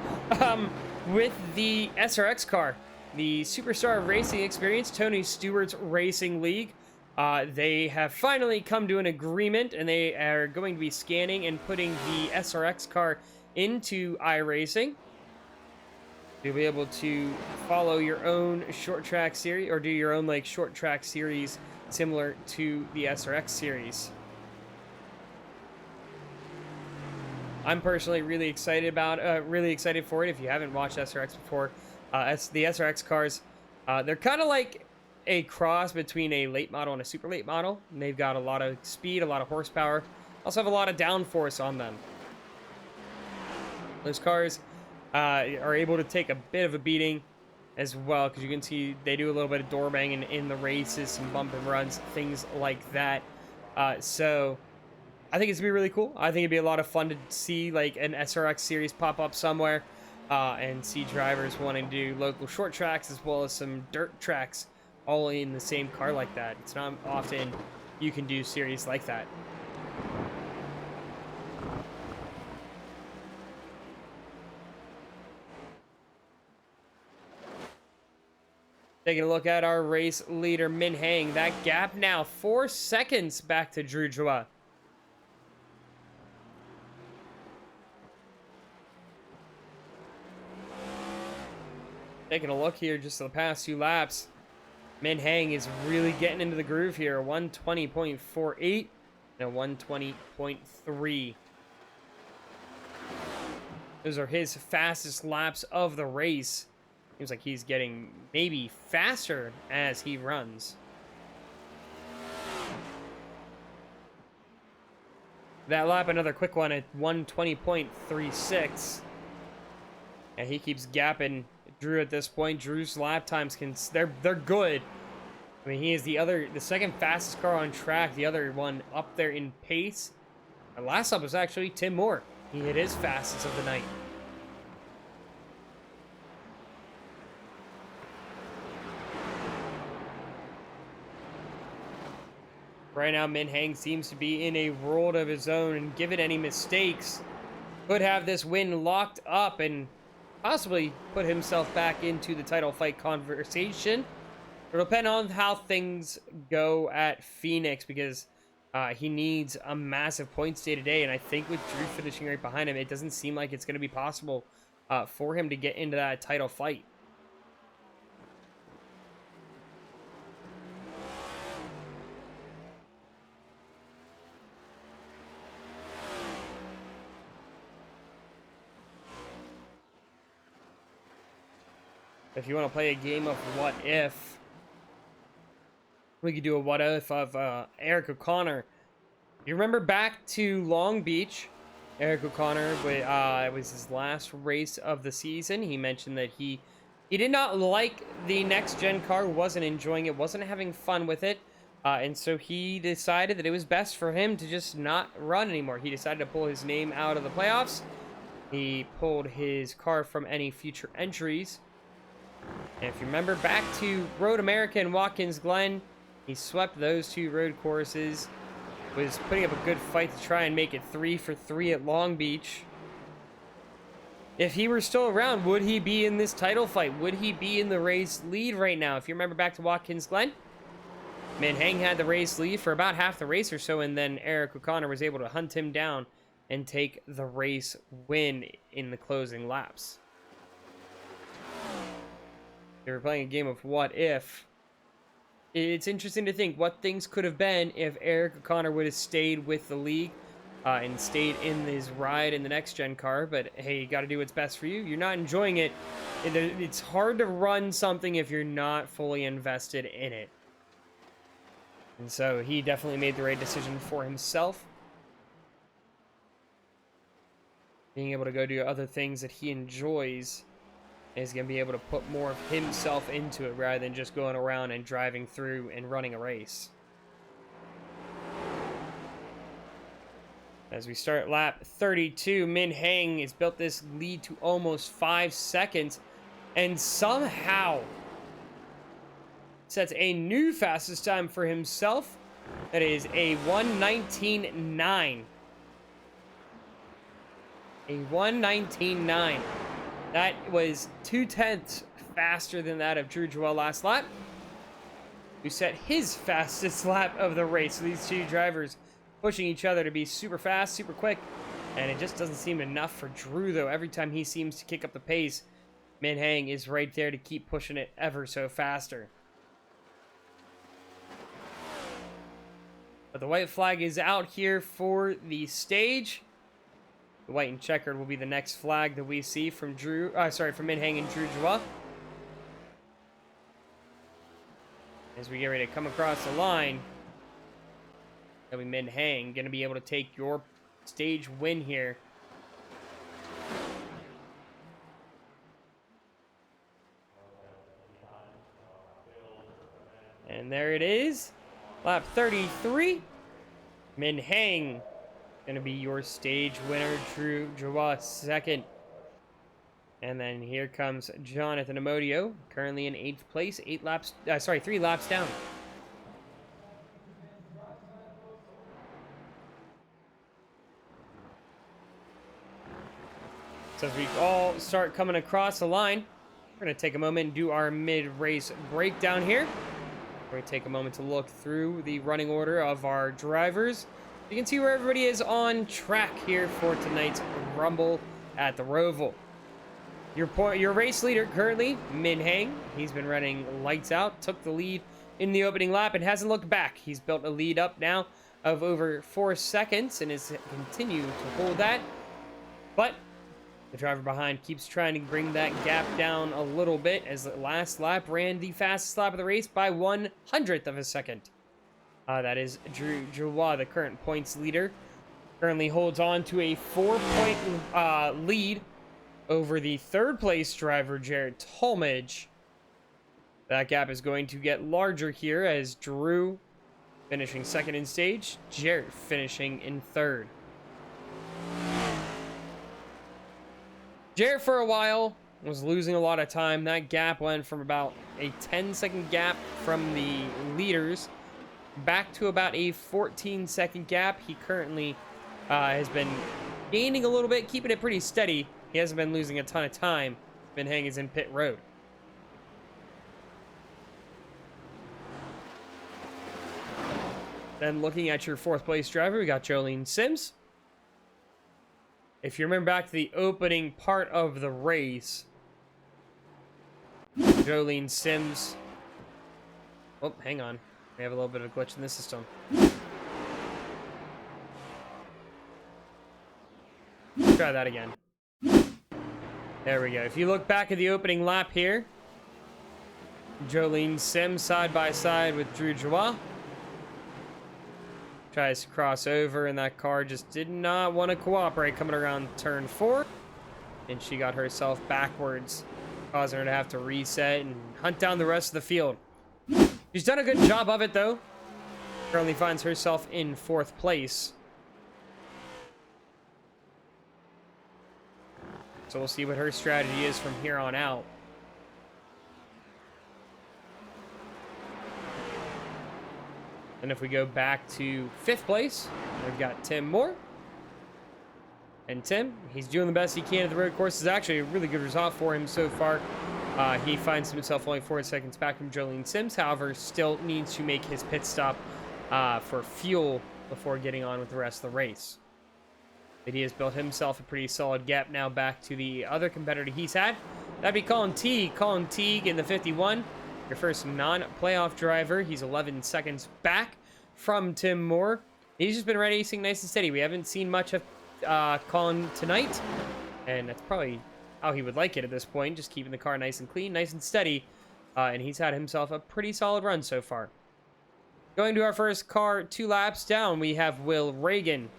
With the SRX car, the Superstar Racing Experience, Tony Stewart's Racing League. They have finally come to an agreement, and they are going to be scanning and putting the SRX car into iRacing. You'll be able to follow your own short track series, or do your own like short track series similar to the SRX series. I'm personally really excited for it. If you haven't watched SRX before, the SRX cars, they're kind of like a cross between a late model and a super late model. And they've got a lot of speed, a lot of horsepower, also have a lot of downforce on them. Those cars are able to take a bit of a beating as well, because you can see they do a little bit of door banging in the races, some bump and runs, things like that. So I think it's gonna be really cool. I think it'd be a lot of fun to see like an SRX series pop up somewhere, and see drivers wanting to do local short tracks as well as some dirt tracks all in the same car like that. It's not often you can do series like that. Taking a look at our race leader, Minh Heng. That gap now 4 seconds back to Drew Joie. Taking a look here, just the past 2 laps. Min Hang is really getting into the groove here. A 120.48 and a 120.3. Those are his fastest laps of the race. Seems like he's getting maybe faster as he runs. That lap, another quick one at 120.36. And he keeps gapping Drew at this point. Drew's lap times they're good. I mean, he is the second fastest car on track. The other one up there in pace. Our last up was actually Tim Moore. He hit his fastest of the night. Right now, Min Hang seems to be in a world of his own, and given any mistakes, could have this win locked up and possibly put himself back into the title fight conversation. It'll depend on how things go at Phoenix, because he needs a massive points day today, and I think with Drew finishing right behind him, it doesn't seem like it's going to be possible for him to get into that title fight. If you want to play a game of what if, we could do a what if of Eric O'Connor. You remember back to Long Beach, Eric O'Connor, it was his last race of the season. He mentioned that he did not like the next gen car, wasn't enjoying it, wasn't having fun with it. And so he decided that it was best for him to just not run anymore. He decided to pull his name out of the playoffs. He pulled his car from any future entries. And if you remember back to Road America and Watkins Glen, he swept those two road courses, was putting up a good fight to try and make it 3 for 3 at Long Beach. If he were still around, would he be in this title fight? Would he be in the race lead right now? If you remember back to Watkins Glen, Min Hang had the race lead for about half the race or so, and then Eric O'Connor was able to hunt him down and take the race win in the closing laps. They were playing a game of what if. It's interesting to think what things could have been if Eric O'Connor would have stayed with the league and stayed in his ride in the next gen car. But hey, you got to do what's best for you. You're not enjoying it. It's hard to run something if you're not fully invested in it. And so he definitely made the right decision for himself. Being able to go do other things that he enjoys. Is going to be able to put more of himself into it rather than just going around and driving through and running a race. As we start lap 32, Min Hang has built this lead to almost 5 seconds and somehow sets a new fastest time for himself. That is a 1:19.9. A 1:19.9. That was 0.2 faster than that of Drew Joel last lap, who set his fastest lap of the race. So these two drivers pushing each other to be super fast, super quick. And it just doesn't seem enough for Drew, though. Every time he seems to kick up the pace, Min Hang is right there to keep pushing it ever so faster. But the white flag is out here for the stage. The white and checkered will be the next flag that we see from from Min Hang and Drew Joel. As we get ready to come across the line, that'll be Min Hang going to be able to take your stage win here. And there it is. Lap 33. Min Hang going to be your stage winner. Drew Joel second. And then here comes Jonathan Amodio, currently in 8th place, 3 laps down. So as we all start coming across the line, we're going to take a moment and do our mid-race breakdown here. We're going to take a moment to look through the running order of our drivers. You can see where everybody is on track here for tonight's Rumble at the Roval. Your race leader currently, Min Hang. He's been running lights out, took the lead in the opening lap and hasn't looked back. He's built a lead up now of over 4 seconds and is continuing to hold that. But the driver behind keeps trying to bring that gap down a little bit, as the last lap ran the fastest lap of the race by 1/100th of a second. That is Drew Joua, the current points leader. Currently holds on to a 4-point lead over the third place driver, Jared Talmadge. That gap is going to get larger here, as Drew finishing second in stage, Jared finishing in third. Jared, for a while, was losing a lot of time. That gap went from about a 10-second gap from the leaders back to about a 14-second gap. He currently has been gaining a little bit, keeping it pretty steady. He hasn't been losing a ton of time. Min Hang is in pit road. Then looking at your fourth place driver, we got Jolene Sims. If you remember back to the opening part of the race, Jolene Sims... Oh, hang on. We have a little bit of a glitch in the system. Try that again. There we go. If you look back at the opening lap here, Jolene Sims side by side with Drew Joua. Tries to cross over, and that car just did not want to cooperate coming around turn 4. And she got herself backwards, causing her to have to reset and hunt down the rest of the field. She's done a good job of it, though. Currently finds herself in 4th place. So we'll see what her strategy is from here on out. And if we go back to 5th place, we've got Tim Moore. And Tim, he's doing the best he can at the road course. It's actually a really good result for him so far. He finds himself only 4 seconds back from Jolene Sims. However, still needs to make his pit stop for fuel before getting on with the rest of the race. But he has built himself a pretty solid gap now back to the other competitor he's had. That'd be Colin Teague. Colin Teague in the 51. Your first non-playoff driver. He's 11 seconds back from Tim Moore. He's just been racing nice and steady. We haven't seen much of Colin tonight, and that's probably how he would like it at this point, just keeping the car nice and clean, nice and steady, and he's had himself a pretty solid run so far. Going to our first car 2 laps down, we have Will Reagan.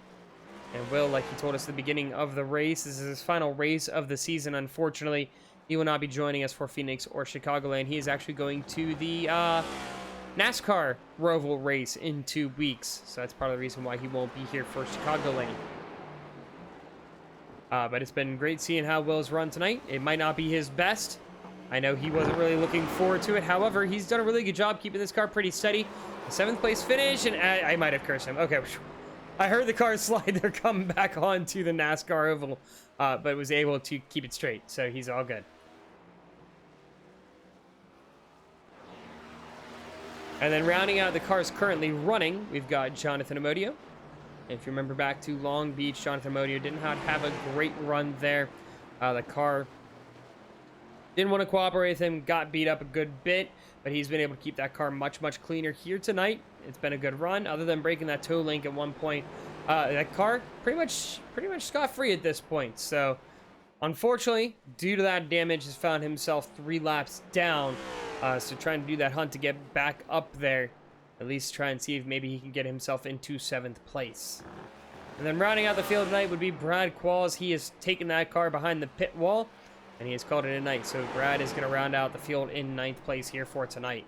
And Will, like he told us at the beginning of the race, this is his final race of the season. Unfortunately, he will not be joining us for Phoenix or Chicagoland. He is actually going to the NASCAR Roval race in 2 weeks. So that's part of the reason why he won't be here for Chicagoland. But it's been great seeing how Will's run tonight. It might not be his best. I know he wasn't really looking forward to it. However, he's done a really good job keeping this car pretty steady. A 7th place finish, and I might have cursed him. Okay, I heard the car slide there, come back onto the NASCAR oval, but was able to keep it straight, so he's all good. And then rounding out the cars currently running, we've got Jonathan Amodio. If you remember back to Long Beach, Jonathan Amodio did not have a great run there. The car didn't want to cooperate with him, got beat up a good bit, but he's been able to keep that car much, much cleaner here tonight. It's been a good run, other than breaking that toe link at one point. That car pretty much scot-free at this point. So, unfortunately, due to that damage, has found himself 3 laps down. So trying to do that hunt to get back up there. At least try and see if maybe he can get himself into 7th place. And then rounding out the field tonight would be Brad Qualls. He has taken that car behind the pit wall, and he has called it a night. So Brad is going to round out the field in 9th place here for tonight.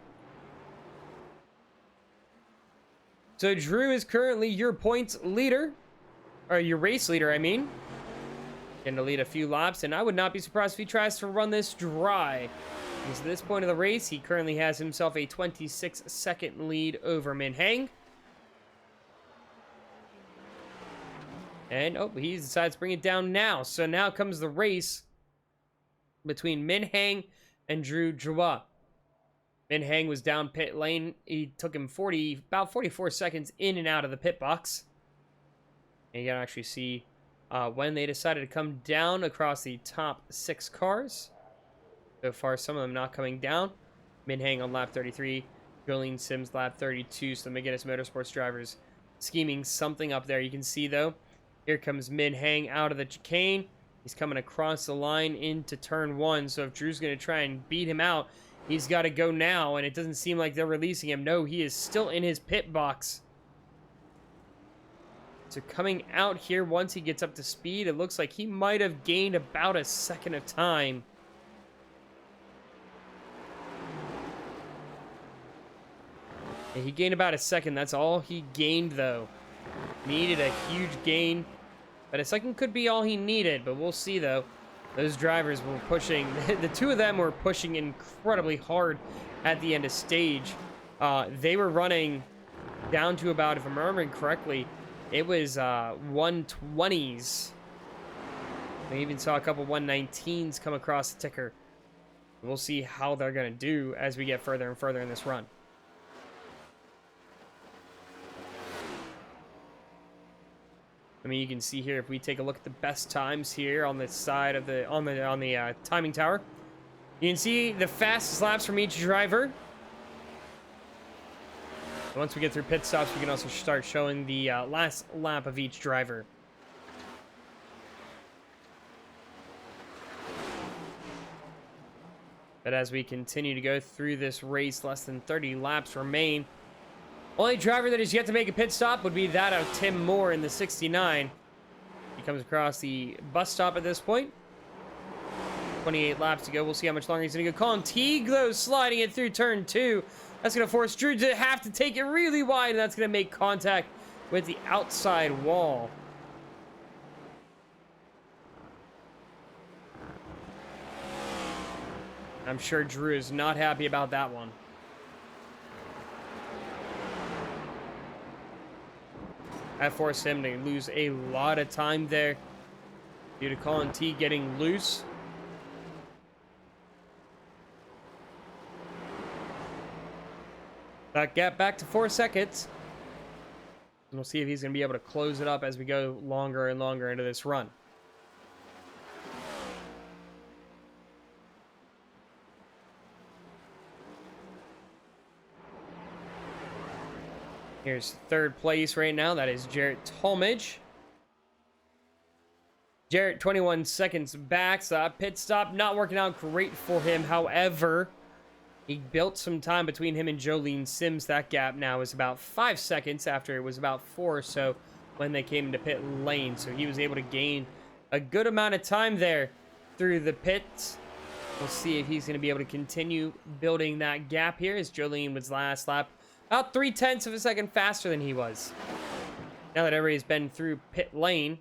So Drew is currently your points leader, or your race leader, I mean. Going to lead a few laps, and I would not be surprised if he tries to run this dry. Because at this point of the race, he currently has himself a 26-second lead over Min Hang. And, oh, he decides to bring it down now. So now comes the race between Min Hang and Drew Joua. Min Hang was down pit lane. He took him about 44 seconds in and out of the pit box. And you can actually see when they decided to come down across the top 6 cars. So far, some of them not coming down. Min Hang on lap 33. Jolene Sims lap 32. So the McGinnis Motorsports drivers scheming something up there. You can see, though, here comes Min Hang out of the chicane. He's coming across the line into turn 1. So if Drew's going to try and beat him out, he's got to go now. And it doesn't seem like they're releasing him. No, he is still in his pit box. So coming out here, once he gets up to speed, it looks like he might have gained about a second of time. Yeah, he gained about a second. That's all he gained, though. Needed a huge gain. But a second could be all he needed. But we'll see, though. Those drivers were pushing. The two of them were pushing incredibly hard at the end of stage. They were running down to about, if I'm remembering correctly, it was 120s. I even saw a couple 119s come across the ticker. We'll see how they're going to do as we get further and further in this run. I mean, you can see here, if we take a look at the best times here on the side of the on the timing tower, you can see the fastest laps from each driver. Once we get through pit stops, we can also start showing the last lap of each driver. But as we continue to go through this race, less than 30 laps remain. Only driver that is yet to make a pit stop would be that of Tim Moore in the 69. He comes across the bus stop at this point. 28 laps to go. We'll see how much longer he's going to go. Colin Teague, though, sliding it through turn 2. That's going to force Drew to have to take it really wide, and that's going to make contact with the outside wall. I'm sure Drew is not happy about that one. That forced him to lose a lot of time there due to Colin T getting loose. That gap back to 4 seconds. And we'll see if he's going to be able to close it up as we go longer and longer into this run. Here's third place right now. That is Jarrett Talmadge. Jarrett, 21 seconds back. So pit stop not working out great for him. However, he built some time between him and Jolene Sims. That gap now is about 5 seconds after it was about 4 or so when they came into pit lane. So he was able to gain a good amount of time there through the pits. We'll see if he's going to be able to continue building that gap here, as Jolene was last lap about 0.3 of a second faster than he was. Now that everybody's been through pit lane,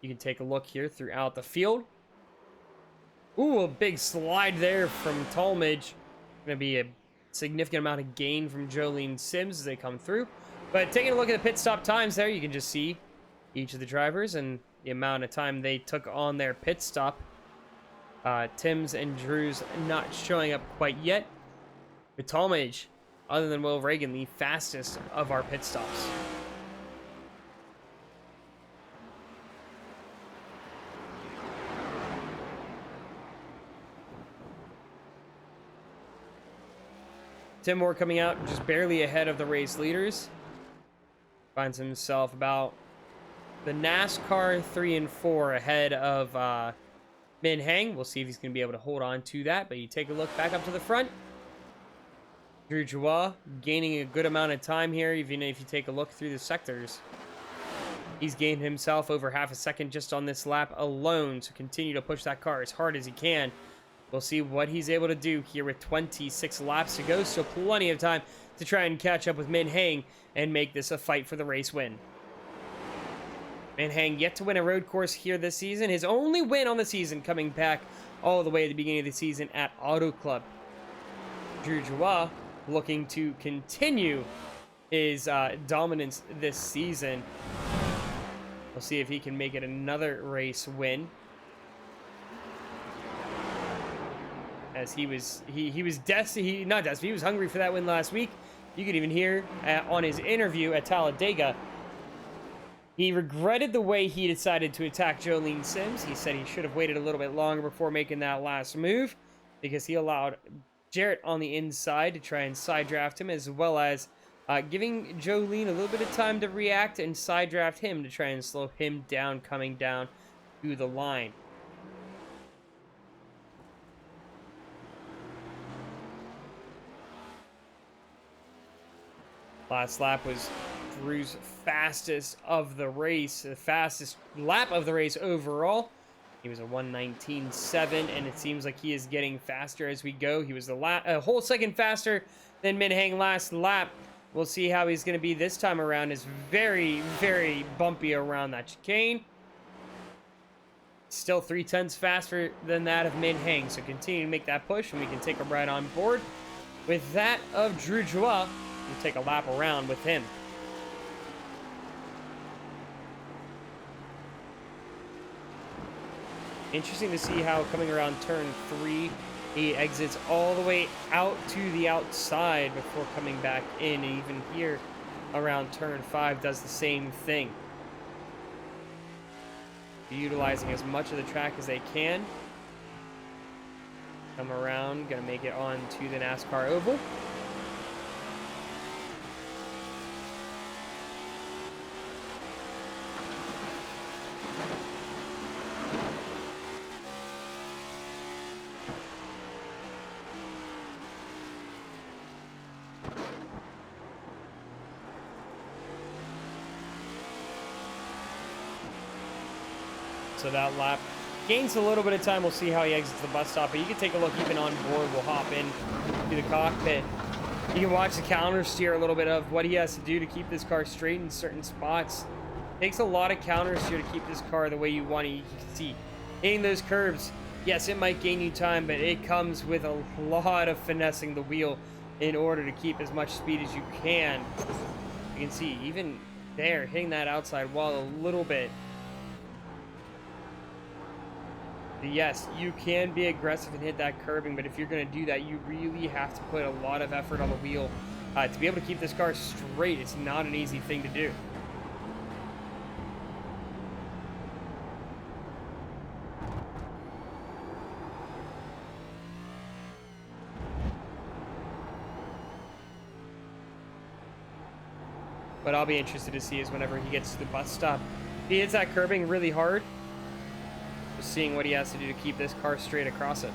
you can take a look here throughout the field. Ooh, a big slide there from Talmadge. Going to be a significant amount of gain from Jolene Sims as they come through. But taking a look at the pit stop times there, you can just see each of the drivers and the amount of time they took on their pit stop. Tim's and Drew's not showing up quite yet. But Talmadge, other than Will Reagan, the fastest of our pit stops. Tim Moore coming out just barely ahead of the race leaders. Finds himself about the NASCAR 3 and 4 ahead of Min Hang. We'll see if he's going to be able to hold on to that. But you take a look back up to the front. Drew Joie gaining a good amount of time here, even if you take a look through the sectors. He's gained himself over half a second just on this lap alone, so continue to push that car as hard as he can. We'll see what he's able to do here with 26 laps to go, so plenty of time to try and catch up with Min Hang and make this a fight for the race win. Min Hang yet to win a road course here this season. His only win on the season coming back all the way at the beginning of the season at Auto Club. Drew Joie looking to continue his dominance this season. We'll see if he can make it another race win. As he was hungry for that win last week. You could even hear on his interview at Talladega, He regretted the way he decided to attack Jolene Sims. He said he should have waited a little bit longer before making that last move, because he allowed Jarrett on the inside to try and side draft him, as well as giving Jolene a little bit of time to react and side draft him to try and slow him down coming down to the line. Last lap was Drew's fastest of the race, the fastest lap of the race overall. He was a 1:19.7, and it seems like he is getting faster as we go. He was a whole second faster than Min-Heng last lap. We'll see how he's going to be this time around. It's very, very bumpy around that chicane. Still 0.3 faster than that of Min-Heng, so continue to make that push, and we can take him right on board with that of Drew Joie. We'll take a lap around with him. Interesting to see how coming around turn 3, he exits all the way out to the outside before coming back in. And even here around turn 5 does the same thing. Utilizing as much of the track as they can. Come around, gonna make it on to the NASCAR Oval. So that lap gains a little bit of time. We'll see how he exits the bus stop, but you can take a look even on board. We'll hop in to the cockpit. You can watch the counter steer a little bit of what he has to do to keep this car straight in certain spots. It takes a lot of counter steer to keep this car the way you want it. You can see hitting those curbs. Yes, it might gain you time, but it comes with a lot of finessing the wheel in order to keep as much speed as you can. You can see even there, hitting that outside wall a little bit. Yes, you can be aggressive and hit that curbing, but if you're going to do that, you really have to put a lot of effort on the wheel to be able to keep this car straight. It's not an easy thing to do. But I'll be interested to see is whenever he gets to the bus stop, he hits that curbing really hard. Just seeing what he has to do to keep this car straight across it.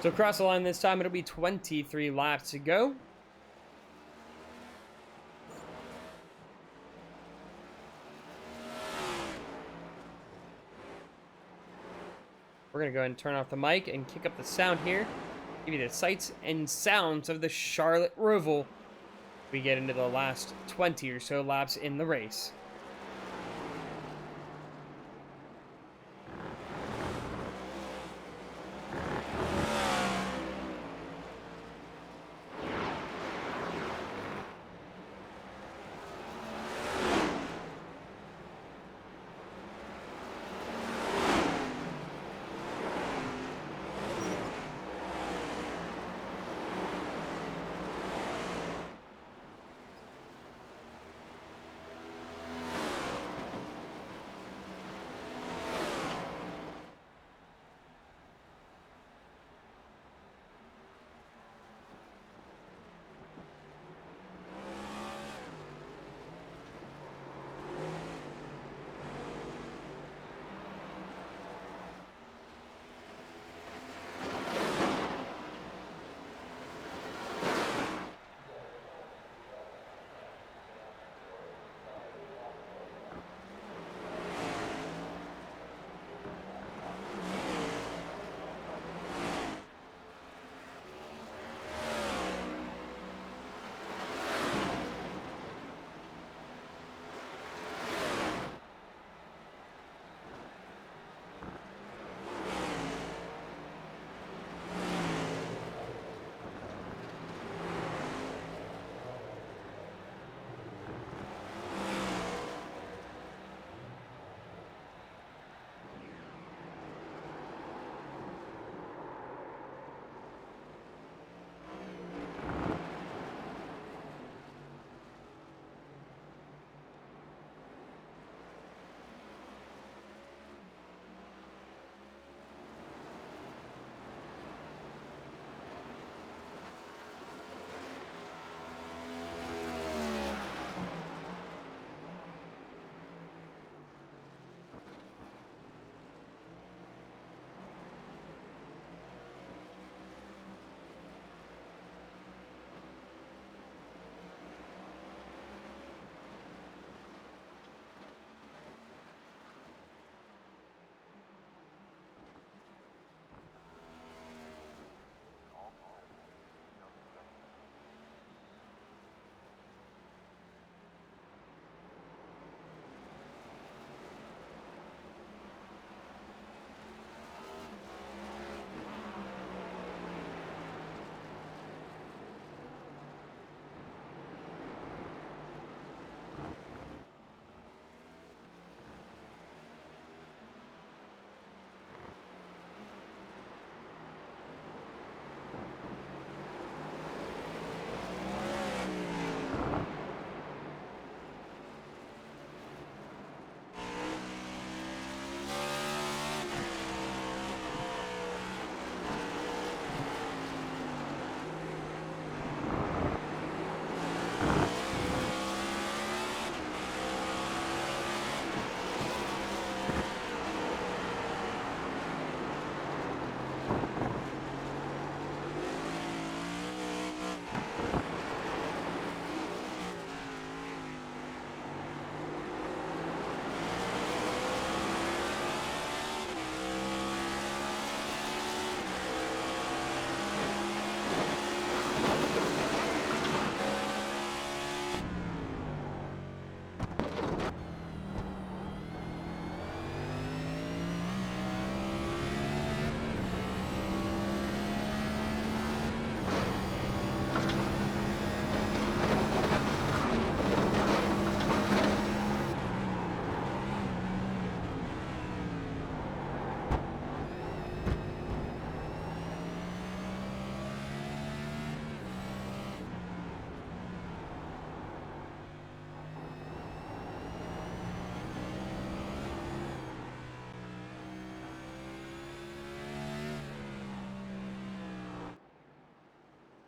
So across the line this time, it'll be 23 laps to go. We're going to go ahead and turn off the mic and kick up the sound here. Give you the sights and sounds of the Charlotte Roval. We get into the last 20 or so laps in the race.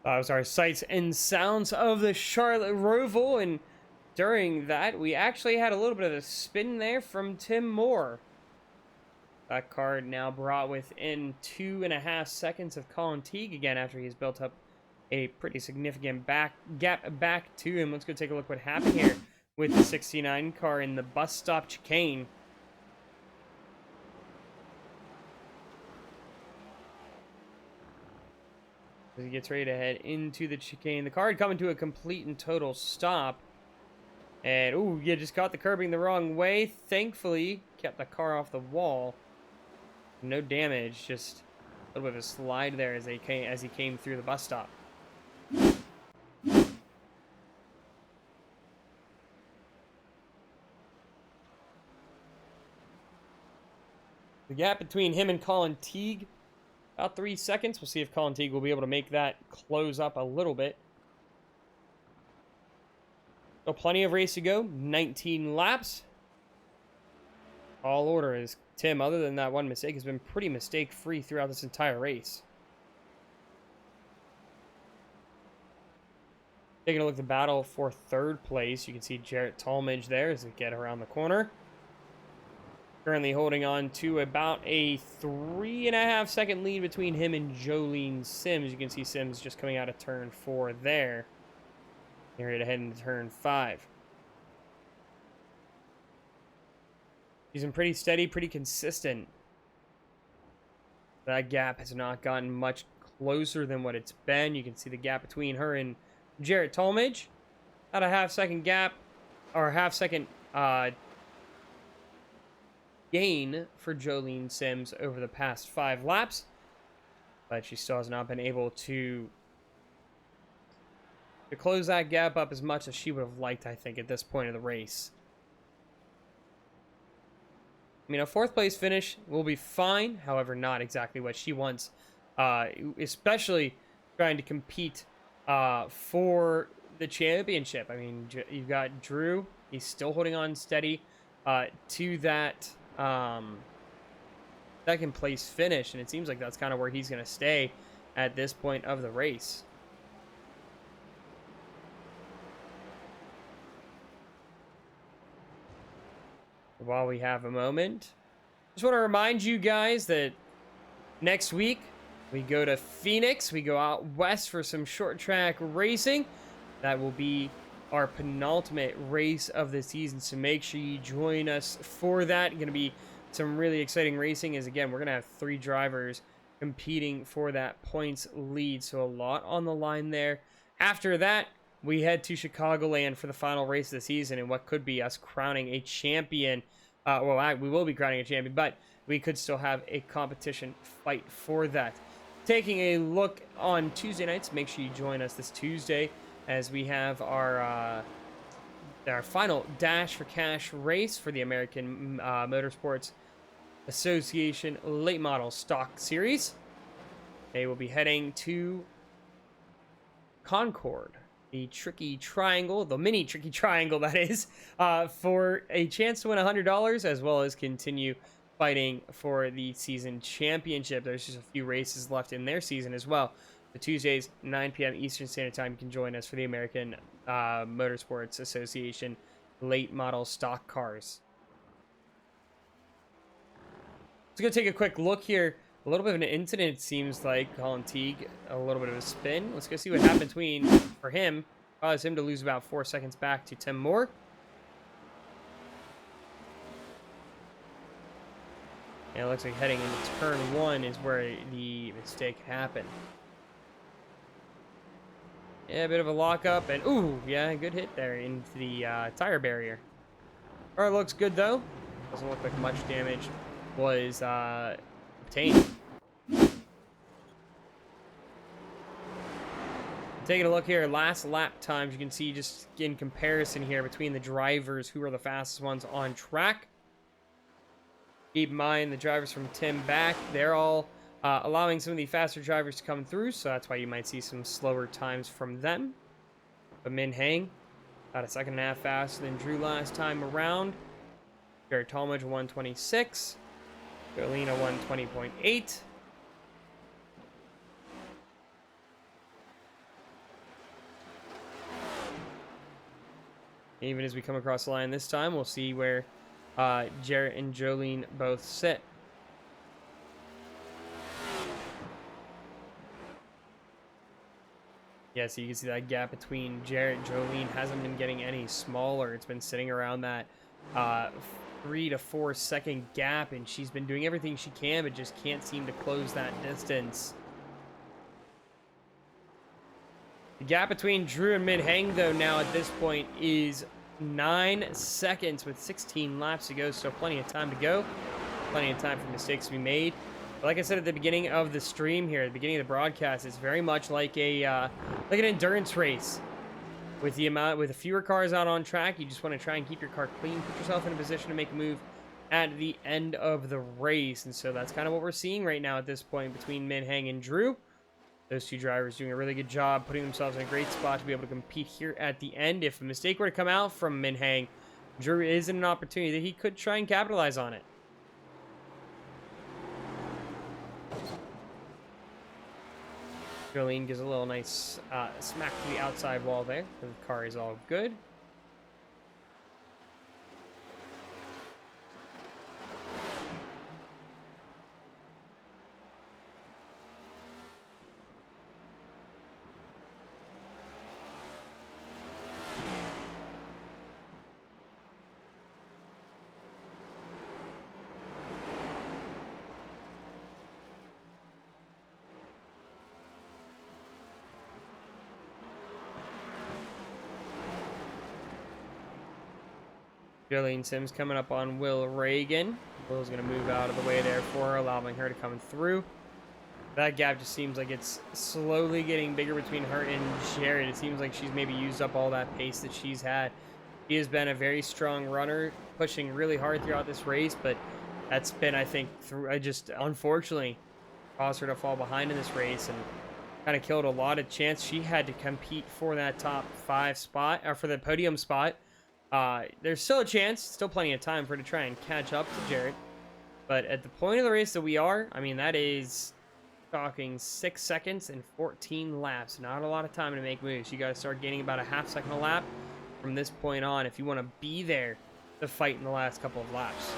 Sorry, sights and sounds of the Charlotte Roval, and during that, we actually had a little bit of a spin there from Tim Moore. That card now brought within 2.5 seconds of Colin Teague again after he's built up a pretty significant gap back to him. Let's go take a look what happened here with the 69 car in the bus stop chicane. As he gets ready to head into the chicane, the car had come to a complete and total stop. And, ooh, you just got the curbing the wrong way. Thankfully, kept the car off the wall. No damage, just a little bit of a slide there as he came through the bus stop. The gap between him and Colin Teague, about 3 seconds. We'll see if Colin Teague will be able to make that close up a little bit. So plenty of race to go. 19 laps. All order is Tim, other than that one mistake, has been pretty mistake-free throughout this entire race. Taking a look at the battle for third place, you can see Jarrett Talmadge there as they get around the corner. Currently holding on to about a 3.5 second lead between him and Jolene Sims. You can see Sims just coming out of turn 4 there. They're ready to head into turn 5. She's been pretty steady, pretty consistent. That gap has not gotten much closer than what it's been. You can see the gap between her and Jarrett Talmadge. About a half-second gap, or half-second gain for Jolene Sims over the past 5 laps. But she still has not been able to close that gap up as much as she would have liked, I think, at this point of the race. I mean, a 4th place finish will be fine. However, not exactly what she wants, especially trying to compete for the championship. I mean, you've got Drew. He's still holding on steady to that 2nd place finish, and it seems like that's kind of where he's going to stay at this point of the race. While we have a moment, just want to remind you guys that next week we go to Phoenix. We go out west for some short track racing. That will be our penultimate race of the season, so make sure you join us for that. Going to be some really exciting racing, as again, we're going to have 3 drivers competing for that points lead, so a lot on the line there. After that, we head to Chicagoland for the final race of the season and what could be us crowning a champion. We will be crowning a champion, but we could still have a competition fight for that. Taking a look on Tuesday nights, make sure you join us this Tuesday as we have our final Dash for Cash race for the American Motorsports Association Late Model Stock Series. They will be heading to Concord, the tricky triangle, the mini tricky triangle that is, for a chance to win $100 as well as continue fighting for the season championship. There's just a few races left in their season as well. The Tuesdays, 9 p.m. Eastern Standard Time, you can join us for the American Motorsports Association late model stock cars. Let's go take a quick look here. A little bit of an incident, it seems like. Colin Teague, a little bit of a spin. Let's go see what happened for him. Caused him to lose about 4 seconds back to Tim Moore. And it looks like heading into turn 1 is where the mistake happened. Yeah, a bit of a lockup, and ooh, yeah, good hit there into the tire barrier. Car looks good, though. Doesn't look like much damage was obtained. Taking a look here, last lap times, you can see just in comparison here between the drivers who are the fastest ones on track. Keep in mind the drivers from Tim back, they're all allowing some of the faster drivers to come through, so that's why you might see some slower times from them. But Min Hang, about a 1.5 seconds faster than Drew last time around. Jared Talmadge, 126. Jolena, 120.8. Even as we come across the line this time, we'll see where Jarrett and Jolene both sit. Yeah, so you can see that gap between Jarrett and Jolene hasn't been getting any smaller. It's been sitting around that 3 to 4 second gap, and she's been doing everything she can, but just can't seem to close that distance. The gap between Drew and Min-Heng, though, now at this point is 9 seconds with 16 laps to go, so plenty of time to go. Plenty of time for mistakes to be made. But like I said at the beginning of the stream here, at the beginning of the broadcast, it's very much like an endurance race. With the fewer cars out on track, you just want to try and keep your car clean, put yourself in a position to make a move at the end of the race. And so that's kind of what we're seeing right now at this point between Min-Heng and Drew. Those two drivers doing a really good job, putting themselves in a great spot to be able to compete here at the end. If a mistake were to come out from Min-Heng, Drew is in an opportunity that he could try and capitalize on it. Jolene gives a little nice smack to the outside wall there. The car is all good. Jolene Sims coming up on Will Reagan. Will's going to move out of the way there for her, allowing her to come through. That gap just seems like it's slowly getting bigger between her and Jared. It seems like she's maybe used up all that pace that she's had. She has been a very strong runner, pushing really hard throughout this race, but that's been, I think, just unfortunately caused her to fall behind in this race and kind of killed a lot of chance she had to compete for that top 5 spot, or for the podium spot. There's still a chance, still plenty of time for her to try and catch up to Jared. But at the point of the race that we are, I mean, that is talking 6 seconds and 14 laps. Not a lot of time to make moves. You got to start gaining about a half second a lap from this point on if you want to be there to fight in the last couple of laps.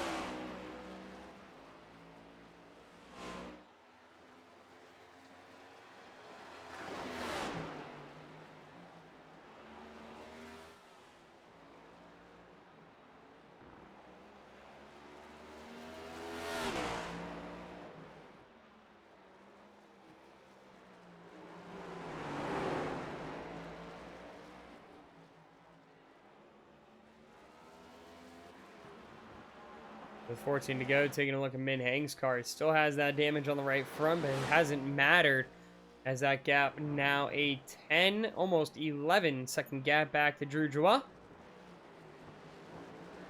With 14 to go, taking a look at Min-Heng's car. It still has that damage on the right front, but it hasn't mattered as that gap now a 10, almost 11 second gap back to Drew Joie.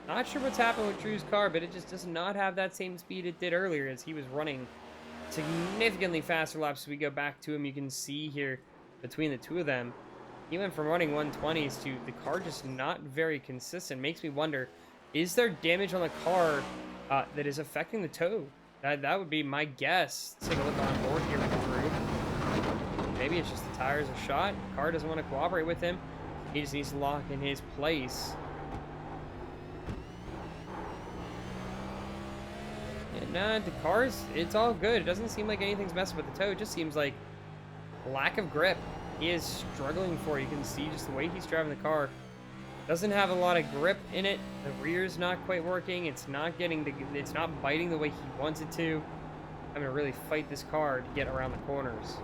Not sure what's happened with Drew's car, but it just does not have that same speed it did earlier as he was running significantly faster laps. As we go back to him, you can see here between the two of them, he went from running 120s to the car just not very consistent. Makes me wonder, is there damage on the car that is affecting the toe? That would be my guess. Let's take a look on board here with Drew. Maybe it's just the tires are shot. The car doesn't want to cooperate with him. He just needs to lock in his place. And the car's, it's all good. It doesn't seem like anything's messing with the toe. It just seems like lack of grip. He is struggling for it. You can see just the way he's driving the car. Doesn't have a lot of grip in it. The rear's not quite working. It's not biting the way he wants it to. I'm gonna really fight this car to get around the corners.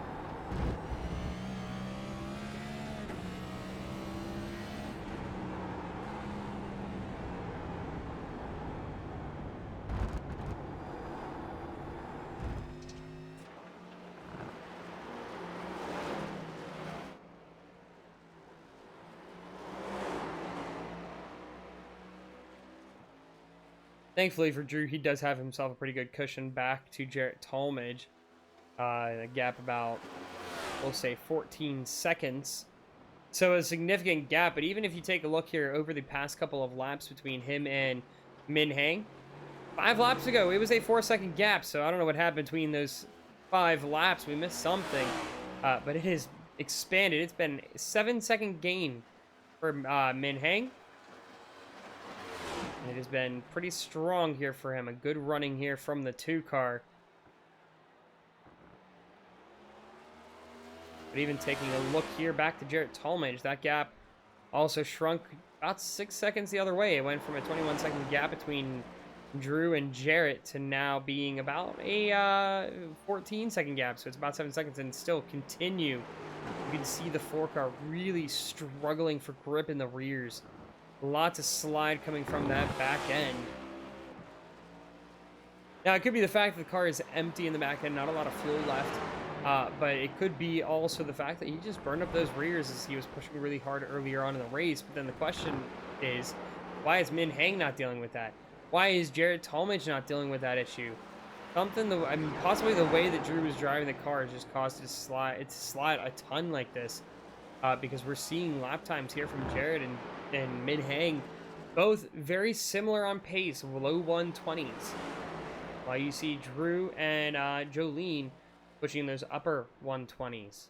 Thankfully for Drew, he does have himself a pretty good cushion back to Jarrett Talmadge. A gap about, we'll say, 14 seconds. So a significant gap, but even if you take a look here over the past couple of laps between him and Min-Heng, 5 laps ago, it was a 4-second gap, so I don't know what happened between those 5 laps. We missed something, but it has expanded. It's been a 7-second gain for Min-Heng. It has been pretty strong here for him. A good running here from the 2 car. But even taking a look here back to Jarrett Talmadge, that gap also shrunk about 6 seconds the other way. It went from a 21-second gap between Drew and Jarrett to now being about a 14-second gap. So it's about 7 seconds, and still continue. You can see the 4 car really struggling for grip in the rears. Lots of slide coming from that back end. Now, it could be the fact that the car is empty in the back end, not a lot of fuel left. But it could be also the fact that he just burned up those rears as he was pushing really hard earlier on in the race. But then the question is, why is Min Hang not dealing with that? Why is Jarrett Talmadge not dealing with that issue? I mean, possibly the way that Drew was driving the car has just caused it to slide a ton like this. Because we're seeing lap times here from Jarrett and Min Hang, both very similar on pace, low 120s. While you see Drew and Jolene pushing those upper 120s.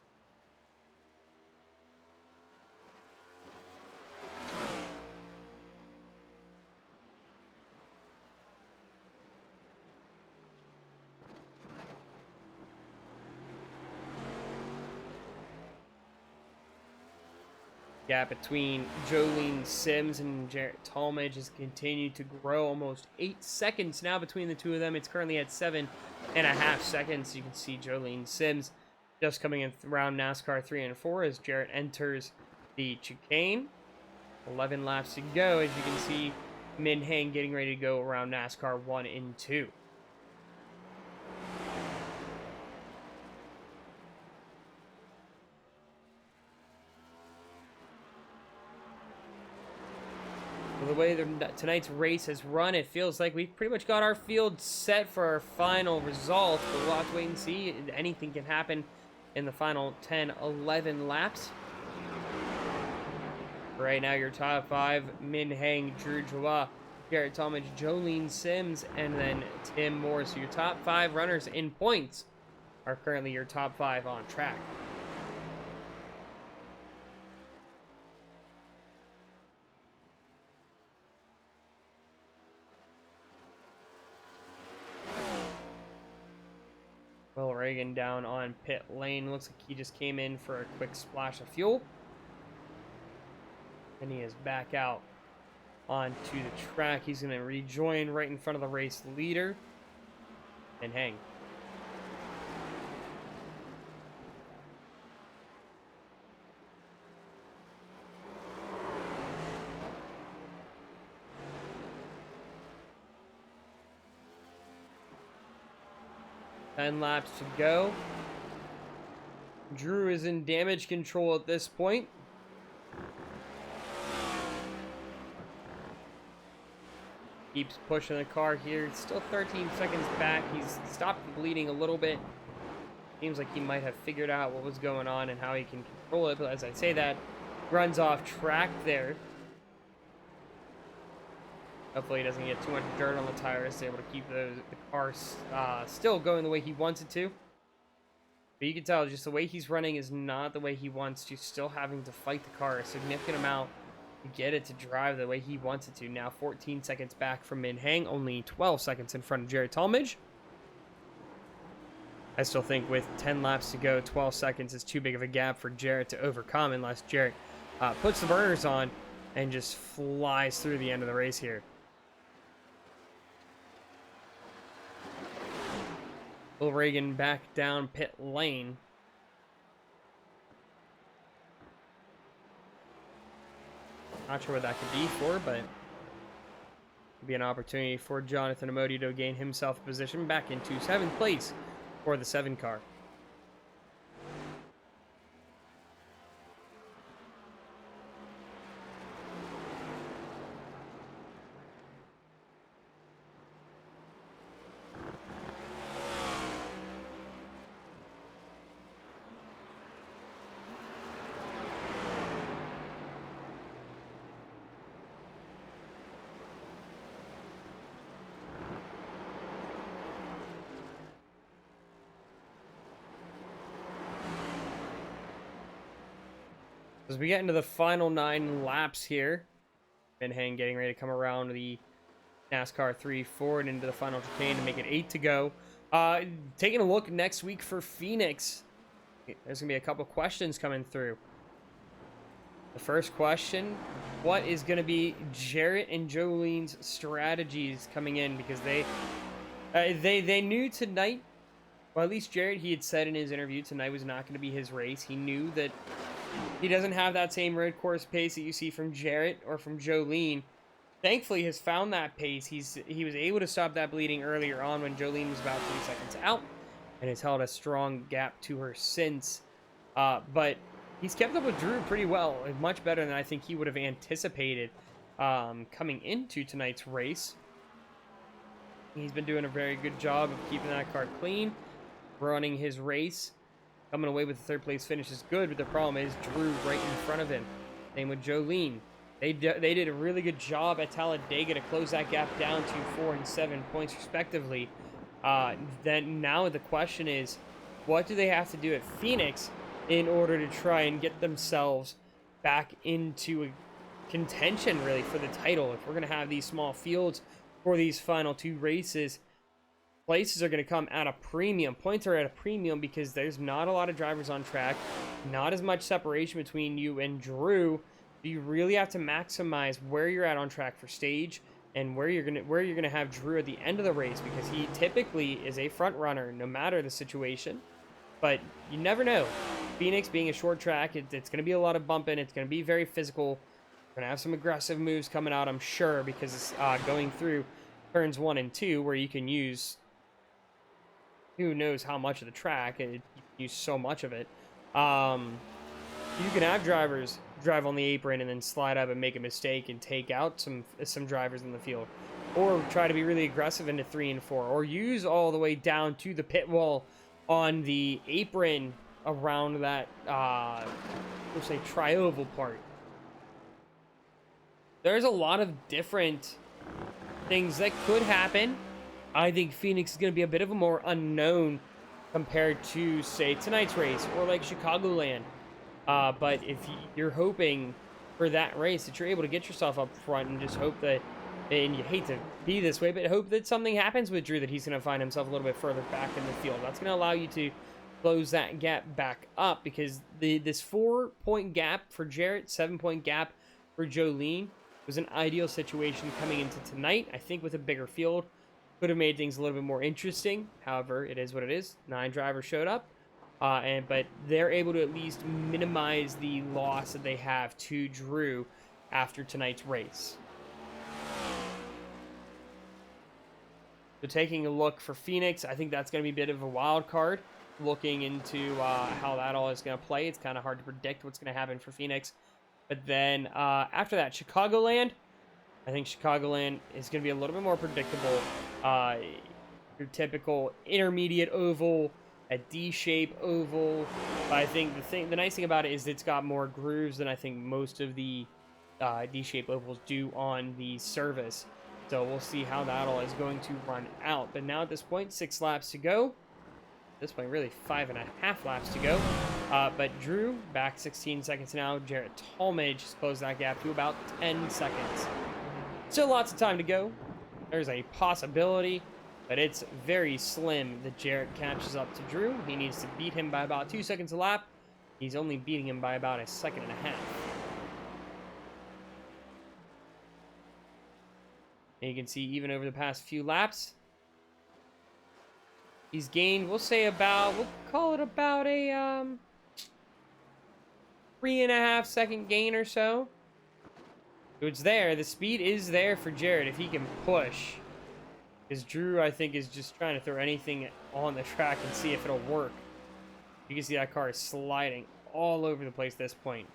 Gap between Jolene Sims and Jarrett Talmadge has continued to grow, almost 8 seconds now between the 2 of them. It's currently at 7.5 seconds. You can see Jolene Sims just coming in around NASCAR 3 and 4 as Jarrett enters the chicane. 11 laps to go, as you can see Min Hang getting ready to go around NASCAR 1 and 2. The way tonight's race has run, it feels like we've pretty much got our field set for our final result, but we'll have to wait and see. Anything can happen in the final 10-11 laps. Right now, your top 5, Min Hang, Drew Joa, Jarrett Talmadge, Jolene Sims, and then Tim Moore. So your top 5 runners in points are currently your top 5 on track. Will Reagan down on pit lane. Looks like he just came in for a quick splash of fuel. And he is back out onto the track. He's going to rejoin right in front of the race leader and Hang. Ten laps to go. Drew is in damage control at this point. Keeps pushing the car here. It's still 13 seconds back. He's stopped bleeding a little bit. Seems like he might have figured out what was going on and how he can control it. But as I say that, runs off track there. Hopefully he doesn't get too much dirt on the tires. He's able to keep the car still going the way he wants it to. But you can tell just the way he's running is not the way he wants to. Still having to fight the car a significant amount to get it to drive the way he wants it to. Now 14 seconds back from Min Hang. Only 12 seconds in front of Jarrett Talmadge. I still think with 10 laps to go, 12 seconds is too big of a gap for Jarrett to overcome unless Jarrett puts the burners on and just flies through the end of the race here. Will Reagan back down pit lane. Not sure what that could be for, but it'd be an opportunity for Jonathan Amodi to gain himself a position back into 7th place for the 7 car. As we get into the final 9 laps here, Min Hang getting ready to come around the NASCAR 3 forward into the final chicane to make it 8 to go. Taking a look next week for Phoenix, there's going to be a couple questions coming through. The first question, what is going to be Jarrett and Jolene's strategies coming in? Because they knew tonight, well, at least Jarrett, he had said in his interview tonight was not going to be his race. He knew that he doesn't have that same road course pace that you see from Jarrett or from Jolene. Thankfully, has found that pace. He was able to stop that bleeding earlier on when Jolene was about 3 seconds out, and has held a strong gap to her since. But he's kept up with Drew pretty well, much better than I think he would have anticipated coming into tonight's race. He's been doing a very good job of keeping that car clean, running his race. Coming away with the third place finish is good, but the problem is Drew right in front of him. Same with Jolene. They did a really good job at Talladega to close that gap down to 4 and 7 points respectively. Then now the question is, what do they have to do at Phoenix in order to try and get themselves back into a contention really for the title? If we're going to have these small fields for these final 2 races, places are going to come at a premium. Points are at a premium because there's not a lot of drivers on track, not as much separation between you and Drew. You really have to maximize where you're at on track for stage and where you're gonna have Drew at the end of the race, because he typically is a front runner no matter the situation. But you never know. Phoenix being a short track, it's going to be a lot of bumping. It's going to be very physical. We're going to have some aggressive moves coming out, I'm sure, because it's going through turns 1 and 2 where you can use who knows how much of the track, and you can use so much of it. You can have drivers drive on the apron and then slide up and make a mistake and take out some drivers in the field, or try to be really aggressive into 3 and 4, or use all the way down to the pit wall on the apron around that we'll say tri-oval part. There's a lot of different things that could happen. I think Phoenix is going to be a bit of a more unknown compared to, say, tonight's race or like Chicagoland. But if you're hoping for that race that you're able to get yourself up front and just hope that, and you hate to be this way, but hope that something happens with Drew, that he's going to find himself a little bit further back in the field. That's going to allow you to close that gap back up, because this 4-point gap for Jarrett, 7-point gap for Jolene was an ideal situation coming into tonight. I think with a bigger field, could have made things a little bit more interesting. However, it is what it is. 9 drivers showed up. But they're able to at least minimize the loss that they have to Drew after tonight's race. So taking a look for Phoenix, I think that's going to be a bit of a wild card. Looking into how that all is going to play, it's kind of hard to predict what's going to happen for Phoenix. But then after that, Chicagoland, I think Chicagoland is going to be a little bit more predictable. Your typical intermediate oval, a D-shape oval. But I think the nice thing about it is it's got more grooves than I think most of the D-shape ovals do on the service. So we'll see how that all is going to run out. But now at this point, 6 laps to go. At this point, really 5.5 laps to go. But Drew back 16 seconds now. Jarrett Talmadge has closed that gap to about 10 seconds. Still lots of time to go. There's a possibility, but it's very slim that Jarrett catches up to Drew. He needs to beat him by about 2 seconds a lap. He's only beating him by about 1.5 seconds. And you can see even over the past few laps, he's gained, we'll call it about a 3.5 second gain or so. So it's there. The speed is there for Jarrett if he can push. Because Drew, I think, is just trying to throw anything on the track and see if it'll work. You can see that car is sliding all over the place at this point.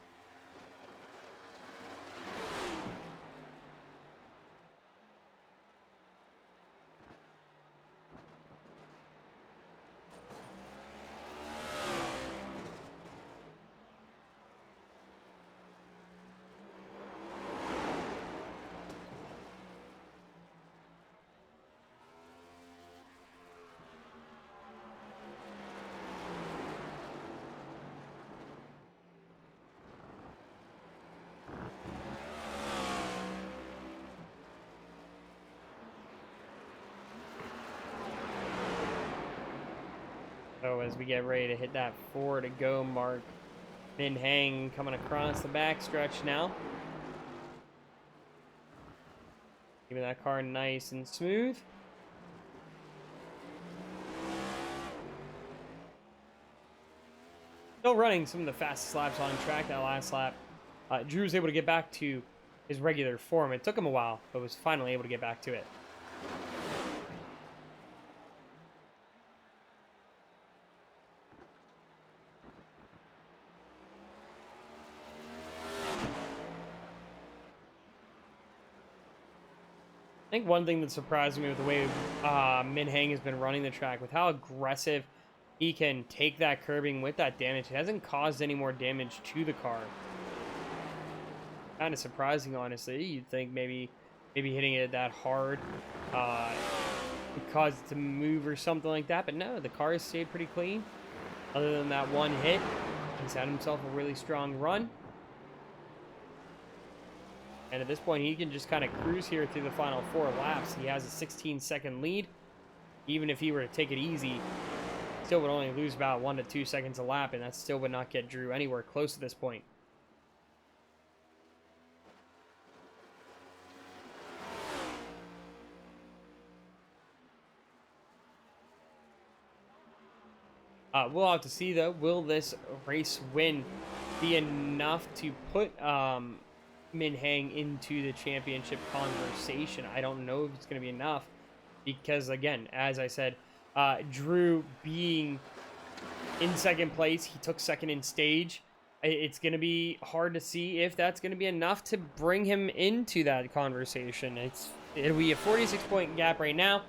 So as we get ready to hit that 4 to go mark, Min Hang coming across the back stretch now. Keeping that car nice and smooth. Still running some of the fastest laps on track that last lap. Drew was able to get back to his regular form. It took him a while, but was finally able to get back to it. I think one thing that surprised me with the way Min Hang has been running the track, with how aggressive he can take that curbing with that damage. It hasn't caused any more damage to the car. Kind of surprising, honestly. You'd think maybe hitting it that hard would cause it to move or something like that, but no, the car has stayed pretty clean. Other than that one hit, he's had himself a really strong run. And at this point, he can just kind of cruise here through the final 4 laps. He has a 16-second lead. Even if he were to take it easy, still would only lose about 1 to 2 seconds a lap, and that still would not get Drew anywhere close to this point. We'll have to see, though. Will this race win be enough to put Min Hang into the championship conversation? I don't know if it's going to be enough because, again, as I said, Drew being in second place, he took second in stage. It's going to be hard to see if that's going to be enough to bring him into that conversation. It'll be a 46-point gap right now.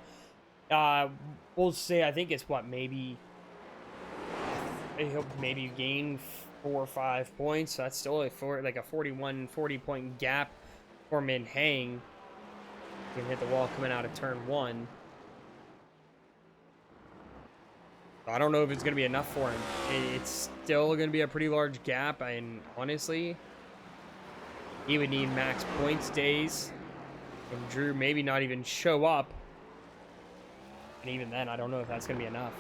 We'll say, I think it's what, maybe gain 4 or 5 points. So that's still a 40-point gap for Min Hang. He can hit the wall coming out of turn 1. I don't know if it's going to be enough for him. It's still going to be a pretty large gap, and honestly, he would need max points days, and Drew maybe not even show up. And even then, I don't know if that's going to be enough.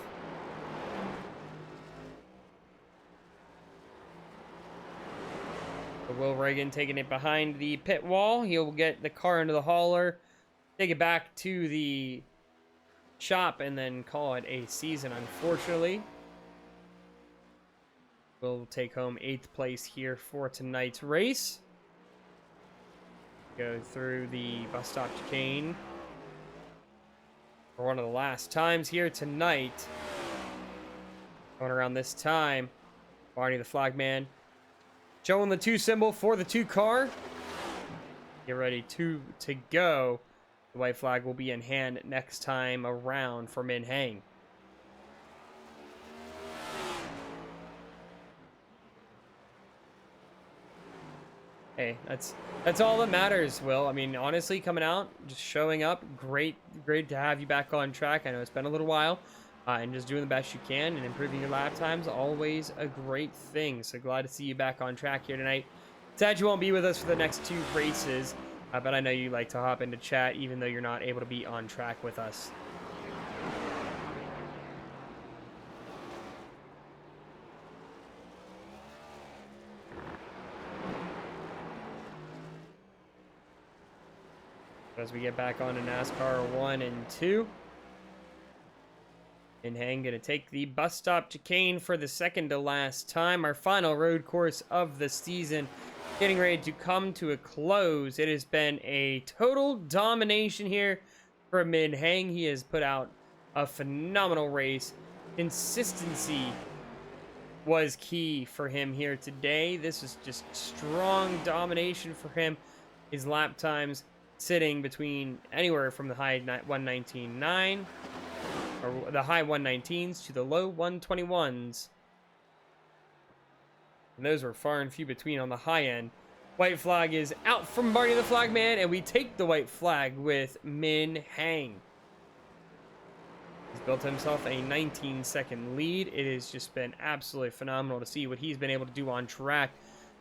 Will Reagan taking it behind the pit wall. He'll get the car into the hauler, take it back to the shop, and then call it a season, unfortunately. We'll take home 8th place here for tonight's race. Go through the bus stop chicane for one of the last times here tonight. Going around this time, Barney the flagman showing the 2 symbol for the 2 car. Get ready to go. The white flag will be in hand next time around for Min Hang. Hey, that's all that matters, Will. I mean, honestly, coming out, just showing up, great to have you back on track. I know it's been a little while, and just doing the best you can and improving your lap times, always a great thing. So glad to see you back on track here tonight. Sad you won't be with us for the next 2 races, but I know you like to hop into chat even though you're not able to be on track with us. As we get back on to NASCAR 1 and 2. Min Hang going to take the bus stop chicane for the second to last time. Our final road course of the season getting ready to come to a close. It has been a total domination here for Min Hang. He has put out a phenomenal race. Consistency was key for him here today. This is just strong domination for him. His lap times sitting between anywhere from the high 119.9 or the high 119s to the low 121s. And those were far and few between on the high end. White flag is out from Barney the Flagman, and we take the white flag with Min Hang. He's built himself a 19-second lead. It has just been absolutely phenomenal to see what he's been able to do on track.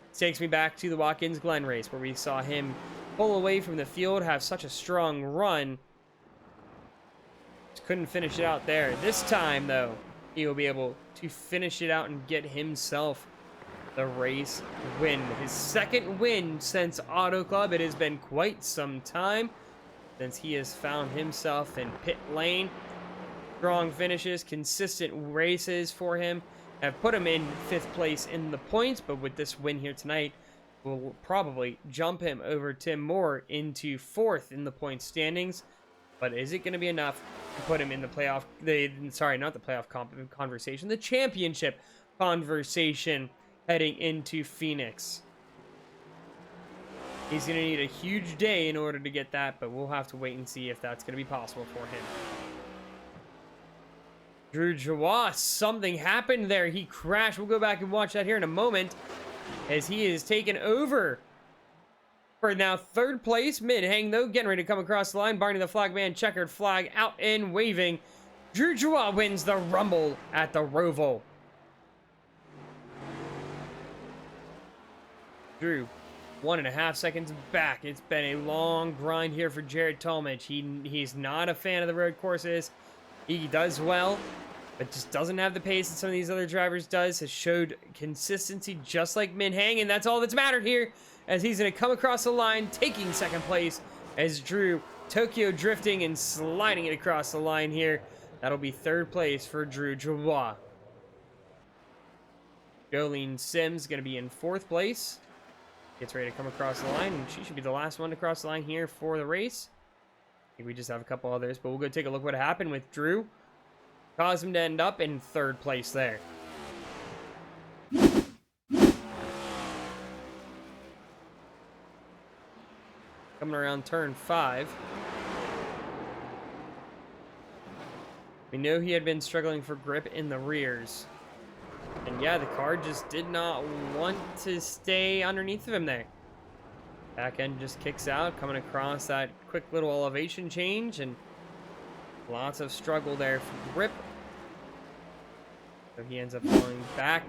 This takes me back to the Watkins Glen race, where we saw him pull away from the field, have such a strong run. Just couldn't finish it out there. This time, though, he will be able to finish it out and get himself the race win. His second win since Auto Club. It has been quite some time since he has found himself in pit lane. Strong finishes, consistent races for him have put him in 5th place in the points, but with this win here tonight, will probably jump him over Tim Moore into 4th in the point standings. But is it going to be enough to put him in the playoff? Sorry, not the playoff conversation, the championship conversation heading into Phoenix. He's going to need a huge day in order to get that, but we'll have to wait and see if that's going to be possible for him. Drew Jawa, something happened there. He crashed. We'll go back and watch that here in a moment as he is taken over for now 3rd place. Mid-hang, though, getting ready to come across the line. Barney the flag man, checkered flag out and waving. Drew Jawa wins the Rumble at the Roval. Drew, 1.5 seconds back. It's been a long grind here for Jared Talmadge. He's not a fan of the road courses. He does well, but just doesn't have the pace that some of these other drivers does. Has showed consistency just like Min-Hang, and that's all that's mattered here as he's going to come across the line, taking 2nd place as Drew Tokyo drifting and sliding it across the line here. That'll be 3rd place for Drew Jawa. Jolene Sims going to be in 4th place. Gets ready to come across the line, and she should be the last one to cross the line here for the race. I think we just have a couple others, but we'll go take a look what happened with Drew. Caused him to end up in 3rd place there. Coming around turn 5. We know he had been struggling for grip in the rears. And yeah, the car just did not want to stay underneath of him there. Back end just kicks out, coming across that quick little elevation change, and lots of struggle there for grip. So he ends up falling back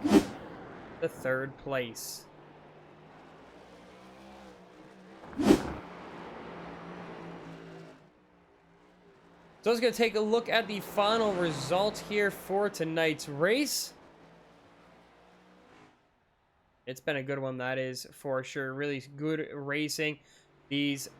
to 3rd place. So let's go take a look at the final result here for tonight's race. It's been a good one, that is for sure. Really good racing. These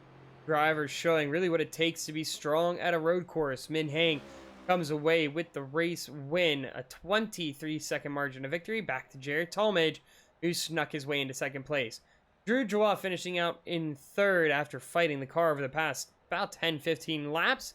drivers showing really what it takes to be strong at a road course. Min-Hang comes away with the race win, a 23-second margin of victory. Back to Jared Talmadge, who snuck his way into 2nd place. Drew Jawa finishing out in 3rd after fighting the car over the past about 10-15 laps.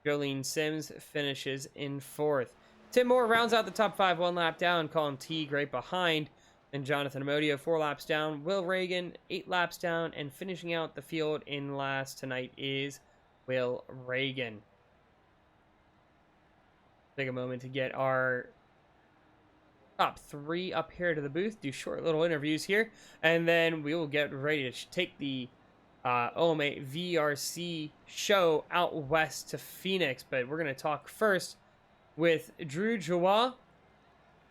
Jolene Sims finishes in 4th. Tim Moore rounds out the top 5 1 lap down. Colin Teague right behind. And Jonathan Amodio 4 laps down. Will Reagan 8 laps down. And finishing out the field in last tonight is Will Reagan. Take a moment to get our top 3 up here to the booth. Do short little interviews here. And then we will get ready to take the OMA VRC show out west to Phoenix. But we're going to talk first with Drew Jawa,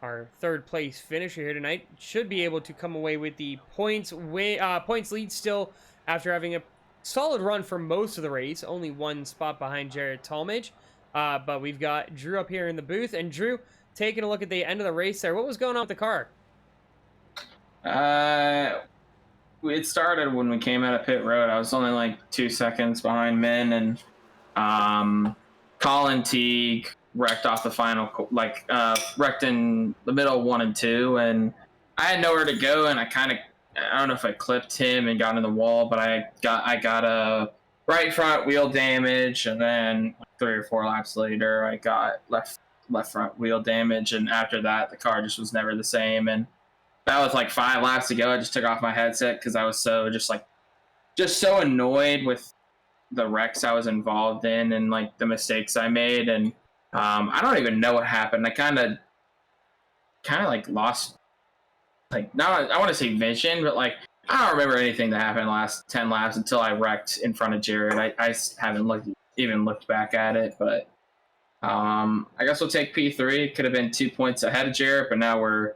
our 3rd place finisher here tonight. Should be able to come away with the points lead still after having a solid run for most of the race. Only 1 spot behind Jared Talmadge. But we've got Drew up here in the booth. And Drew, taking a look at the end of the race there, what was going on with the car? It started when we came out of pit road. I was only like 2 seconds behind Min, and Colin Teague wrecked off the final, wrecked in the middle 1 and 2, and I had nowhere to go, and I don't know if I clipped him and got in the wall, but I got a right front wheel damage, and then 3 or 4 laps later, I got left front wheel damage, and after that, the car just was never the same. And that was like 5 laps to go. I just took off my headset because I was so just so annoyed with the wrecks I was involved in and like the mistakes I made. And I don't even know what happened. I kind of like lost, like, now I want to say vision, but like I don't remember anything that happened in the last 10 laps until I wrecked in front of Jared. I haven't even looked back at it, but I guess we'll take P3. Could have been 2 points ahead of Jared, but now we're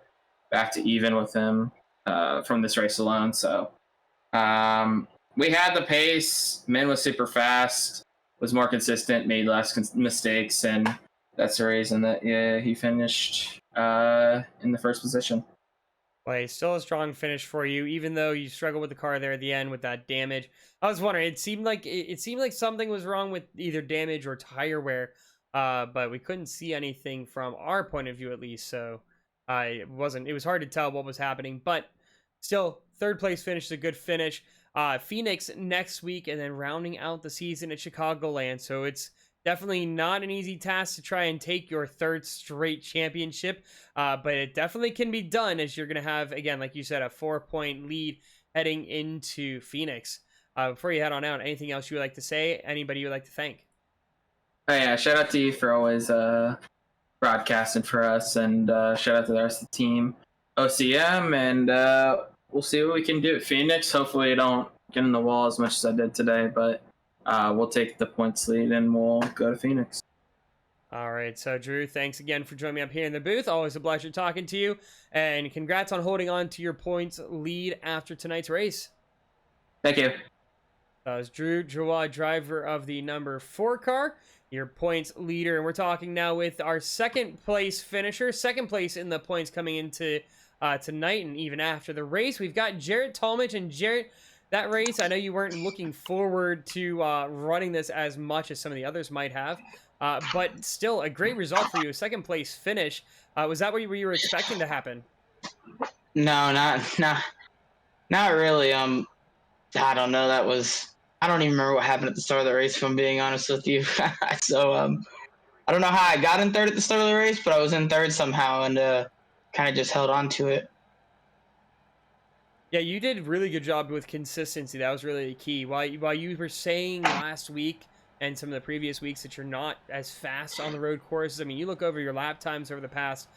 back to even with him from this race alone. So we had the pace. Min was super fast, was more consistent, made less mistakes, and that's the reason that he finished in the first position. Well, still a strong finish for you, even though you struggled with the car there at the end with that damage. I was wondering, it seemed like something was wrong with either damage or tire wear, but we couldn't see anything from our point of view at least. So it was hard to tell what was happening, but still, third place finish is a good finish. Phoenix next week, and then rounding out the season at Chicagoland. So it's definitely not an easy task to try and take your third straight championship, but it definitely can be done, as you're going to have, again, like you said, a 4-point lead heading into Phoenix. Before you head on out, anything else you would like to say? Anybody you would like to thank? Oh yeah, shout out to you for always broadcasting for us, and shout out to the rest of the team, OCM, and we'll see what we can do at Phoenix. Hopefully, I don't get in the wall as much as I did today, but we'll take the points lead and we'll go to Phoenix. All right, so Drew, thanks again for joining me up here in the booth. Always a pleasure talking to you, and congrats on holding on to your points lead after tonight's race. Thank you. That was Drew Jawad, driver of the number 4 car, your points leader. And we're talking now with our second place finisher, second place in the points coming into tonight and even after the race. We've got Jarrett Talmadge. And Jarrett, that race, I know you weren't looking forward to running this as much as some of the others might have, but still a great result for you, a second place finish. Was that what you were expecting to happen? No, not really. I don't know. I don't even remember what happened at the start of the race, if I'm being honest with you. So, I don't know how I got in third at the start of the race, but I was in third somehow and kind of just held on to it. Yeah, you did a really good job with consistency. That was really key. While you were saying last week and some of the previous weeks that you're not as fast on the road courses, I mean, you look over your lap times over the past,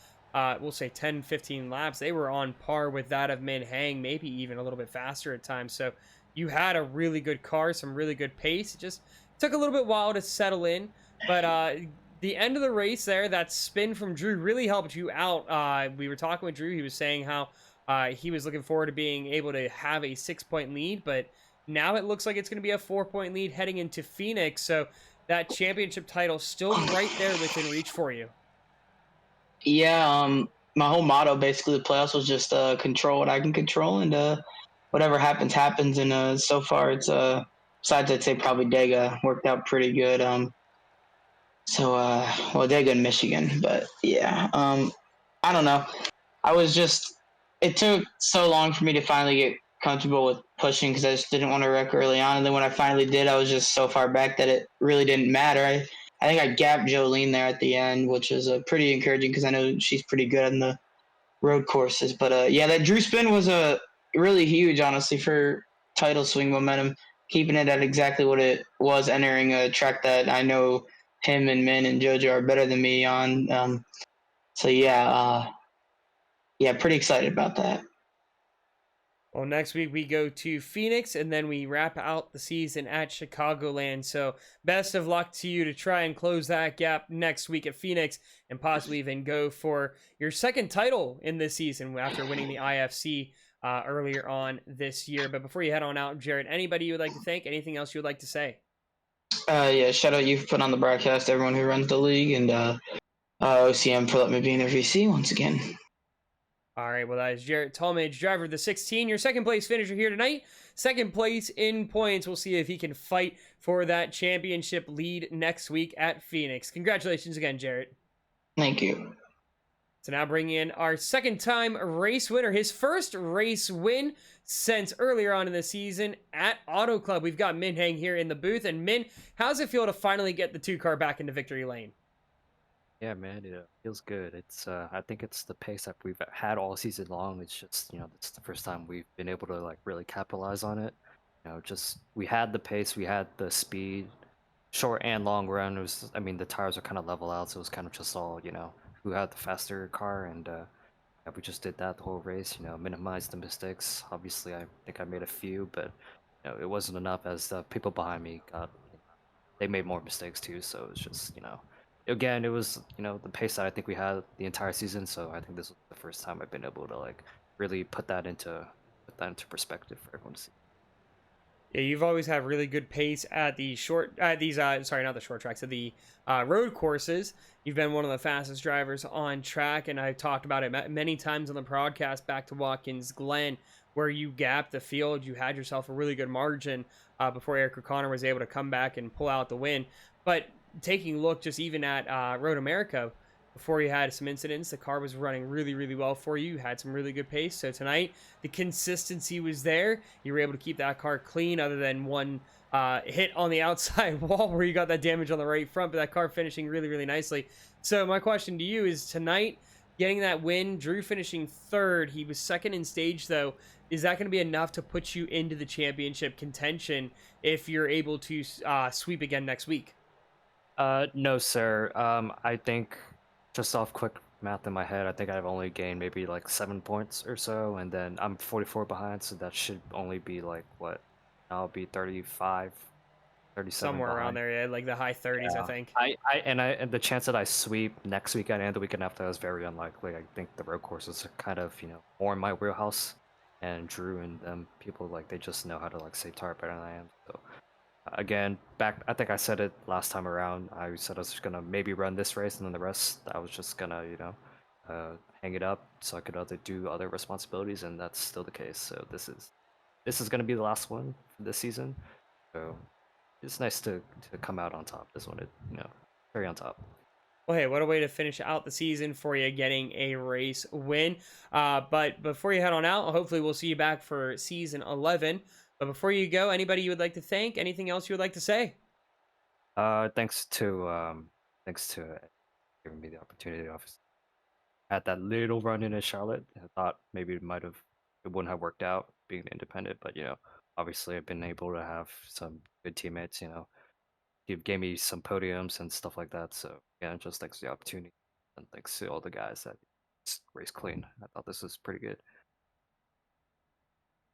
we'll say 10, 15 laps, they were on par with that of Min Hang, maybe even a little bit faster at times. So you had a really good car, some really good pace. It just took a little bit while to settle in, but the end of the race there, that spin from Drew really helped you out. We were talking with Drew. He was saying how he was looking forward to being able to have a 6-point lead, but now it looks like it's going to be a 4-point lead heading into Phoenix. So that championship title still right there within reach for you. Yeah, my whole motto basically the playoffs was just control what I can control, and whatever happens happens. And so far it's besides I'd say probably Dega worked out pretty good. So well, Dega in Michigan, but yeah, I don't know. It took so long for me to finally get comfortable with pushing because I just didn't want to wreck early on. And then when I finally did, I was just so far back that it really didn't matter. I think I gapped Jolene there at the end, which was pretty encouraging because I know she's pretty good on the road courses. But yeah, that Drew spin was really huge, honestly, for title swing momentum, keeping it at exactly what it was entering a track that I know him and Min and JoJo are better than me on. So yeah, pretty excited about that. Well, next week we go to Phoenix, and then we wrap out the season at Chicagoland. So best of luck to you to try and close that gap next week at Phoenix and possibly even go for your second title in this season after winning the IFC earlier on this year. But before you head on out, Jared, anybody you would like to thank? Anything else you would like to say? Yeah, shout out you for putting on the broadcast, everyone who runs the league, and OCM for letting me be in their VC once again. All right, well, that is Jarrett Talmadge, driver of the 16, your second place finisher here tonight. Second place in points. We'll see if he can fight for that championship lead next week at Phoenix. Congratulations again, Jarrett. Thank you. So now bringing in our second-time race winner, his first race win since earlier on in the season at Auto Club. We've got Min Hang here in the booth. And Min, how's it feel to finally get the 2-car back into victory lane? Yeah, man, it feels good. It's I think it's the pace that we've had all season long. It's just, it's the first time we've been able to like really capitalize on it. Just we had the pace, we had the speed, short and long run. It was, I mean, the tires are kind of level out, so it was kind of just all, who had the faster car, and yeah, we just did that the whole race. Minimize the mistakes. Obviously, I think I made a few, but it wasn't enough as the people behind me they made more mistakes too. So it was just, again, it was, the pace that I think we had the entire season. So I think this was the first time I've been able to like really put that into perspective for everyone to see. Yeah, you've always had really good pace at the sorry, not the short tracks, at the road courses. You've been one of the fastest drivers on track, and I talked about it many times on the broadcast back to Watkins Glen, where you gapped the field. You had yourself a really good margin before Eric O'Connor was able to come back and pull out the win. But taking a look just even at Road America, before you had some incidents, the car was running really, really well for you. You had some really good pace. So tonight, the consistency was there. You were able to keep that car clean other than one hit on the outside wall where you got that damage on the right front, but that car finishing really, really nicely. So my question to you is, tonight, getting that win, Drew finishing third. He was second in stage, though. Is that going to be enough to put you into the championship contention if you're able to sweep again next week? No, sir. I think just off quick math in my head, I think I've only gained maybe like 7 points or so, and then I'm 44 behind, so that should only be like what? I'll be 35, 37 Somewhere around behind. there, yeah, like the high 30s, I think. And the chance that I sweep next weekend and the weekend after is very unlikely. I think the road courses are kind of, more in my wheelhouse, and Drew and them people, like, they just know how to like save tire better than I am. So again, I think I said it last time around. I said I was just gonna maybe run this race, and then the rest I was just gonna, hang it up so I could do other responsibilities, and that's still the case. So this is gonna be the last one for this season. So it's nice to come out on top. This one, very on top. Well, hey, what a way to finish out the season for you, getting a race win. But before you head on out, hopefully we'll see you back for season 11. But before you go, anybody you would like to thank? Anything else you would like to say? Thanks to giving me the opportunity. Obviously, had that little run in Charlotte. I thought maybe it wouldn't have worked out being independent, but obviously I've been able to have some good teammates. Gave me some podiums and stuff like that. So yeah, just thanks for the opportunity, and thanks to all the guys that race clean. I thought this was pretty good.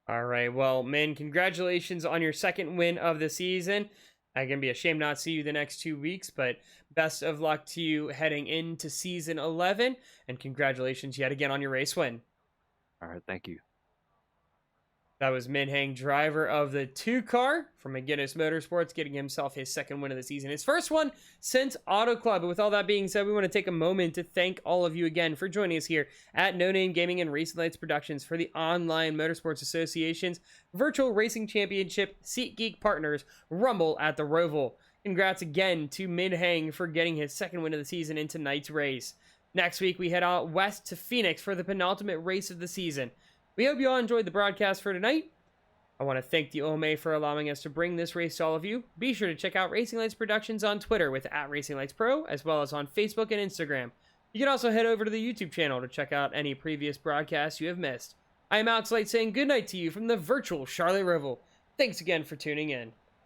All right. Well, man, congratulations on your second win of the season. I'm going to be ashamed not to see you the next 2 weeks, but best of luck to you heading into season 11, and congratulations yet again on your race win. All right, thank you. That was Min Hang, driver of the 2 car from McGinnis Motorsports, getting himself his second win of the season. His first one since Auto Club. But with all that being said, we want to take a moment to thank all of you again for joining us here at No Name Gaming and Racing Lights Productions for the online Motorsports Association's Virtual Racing Championship SeatGeek partners, Rumble at the Roval. Congrats again to Min Hang for getting his second win of the season in tonight's race. Next week, we head out west to Phoenix for the penultimate race of the season. We hope you all enjoyed the broadcast for tonight. I want to thank the OMA for allowing us to bring this race to all of you. Be sure to check out Racing Lights Productions on Twitter with @RacingLightsPro, as well as on Facebook and Instagram. You can also head over to the YouTube channel to check out any previous broadcasts you have missed. I am Alex Light saying goodnight to you from the virtual Charlotte Roval. Thanks again for tuning in.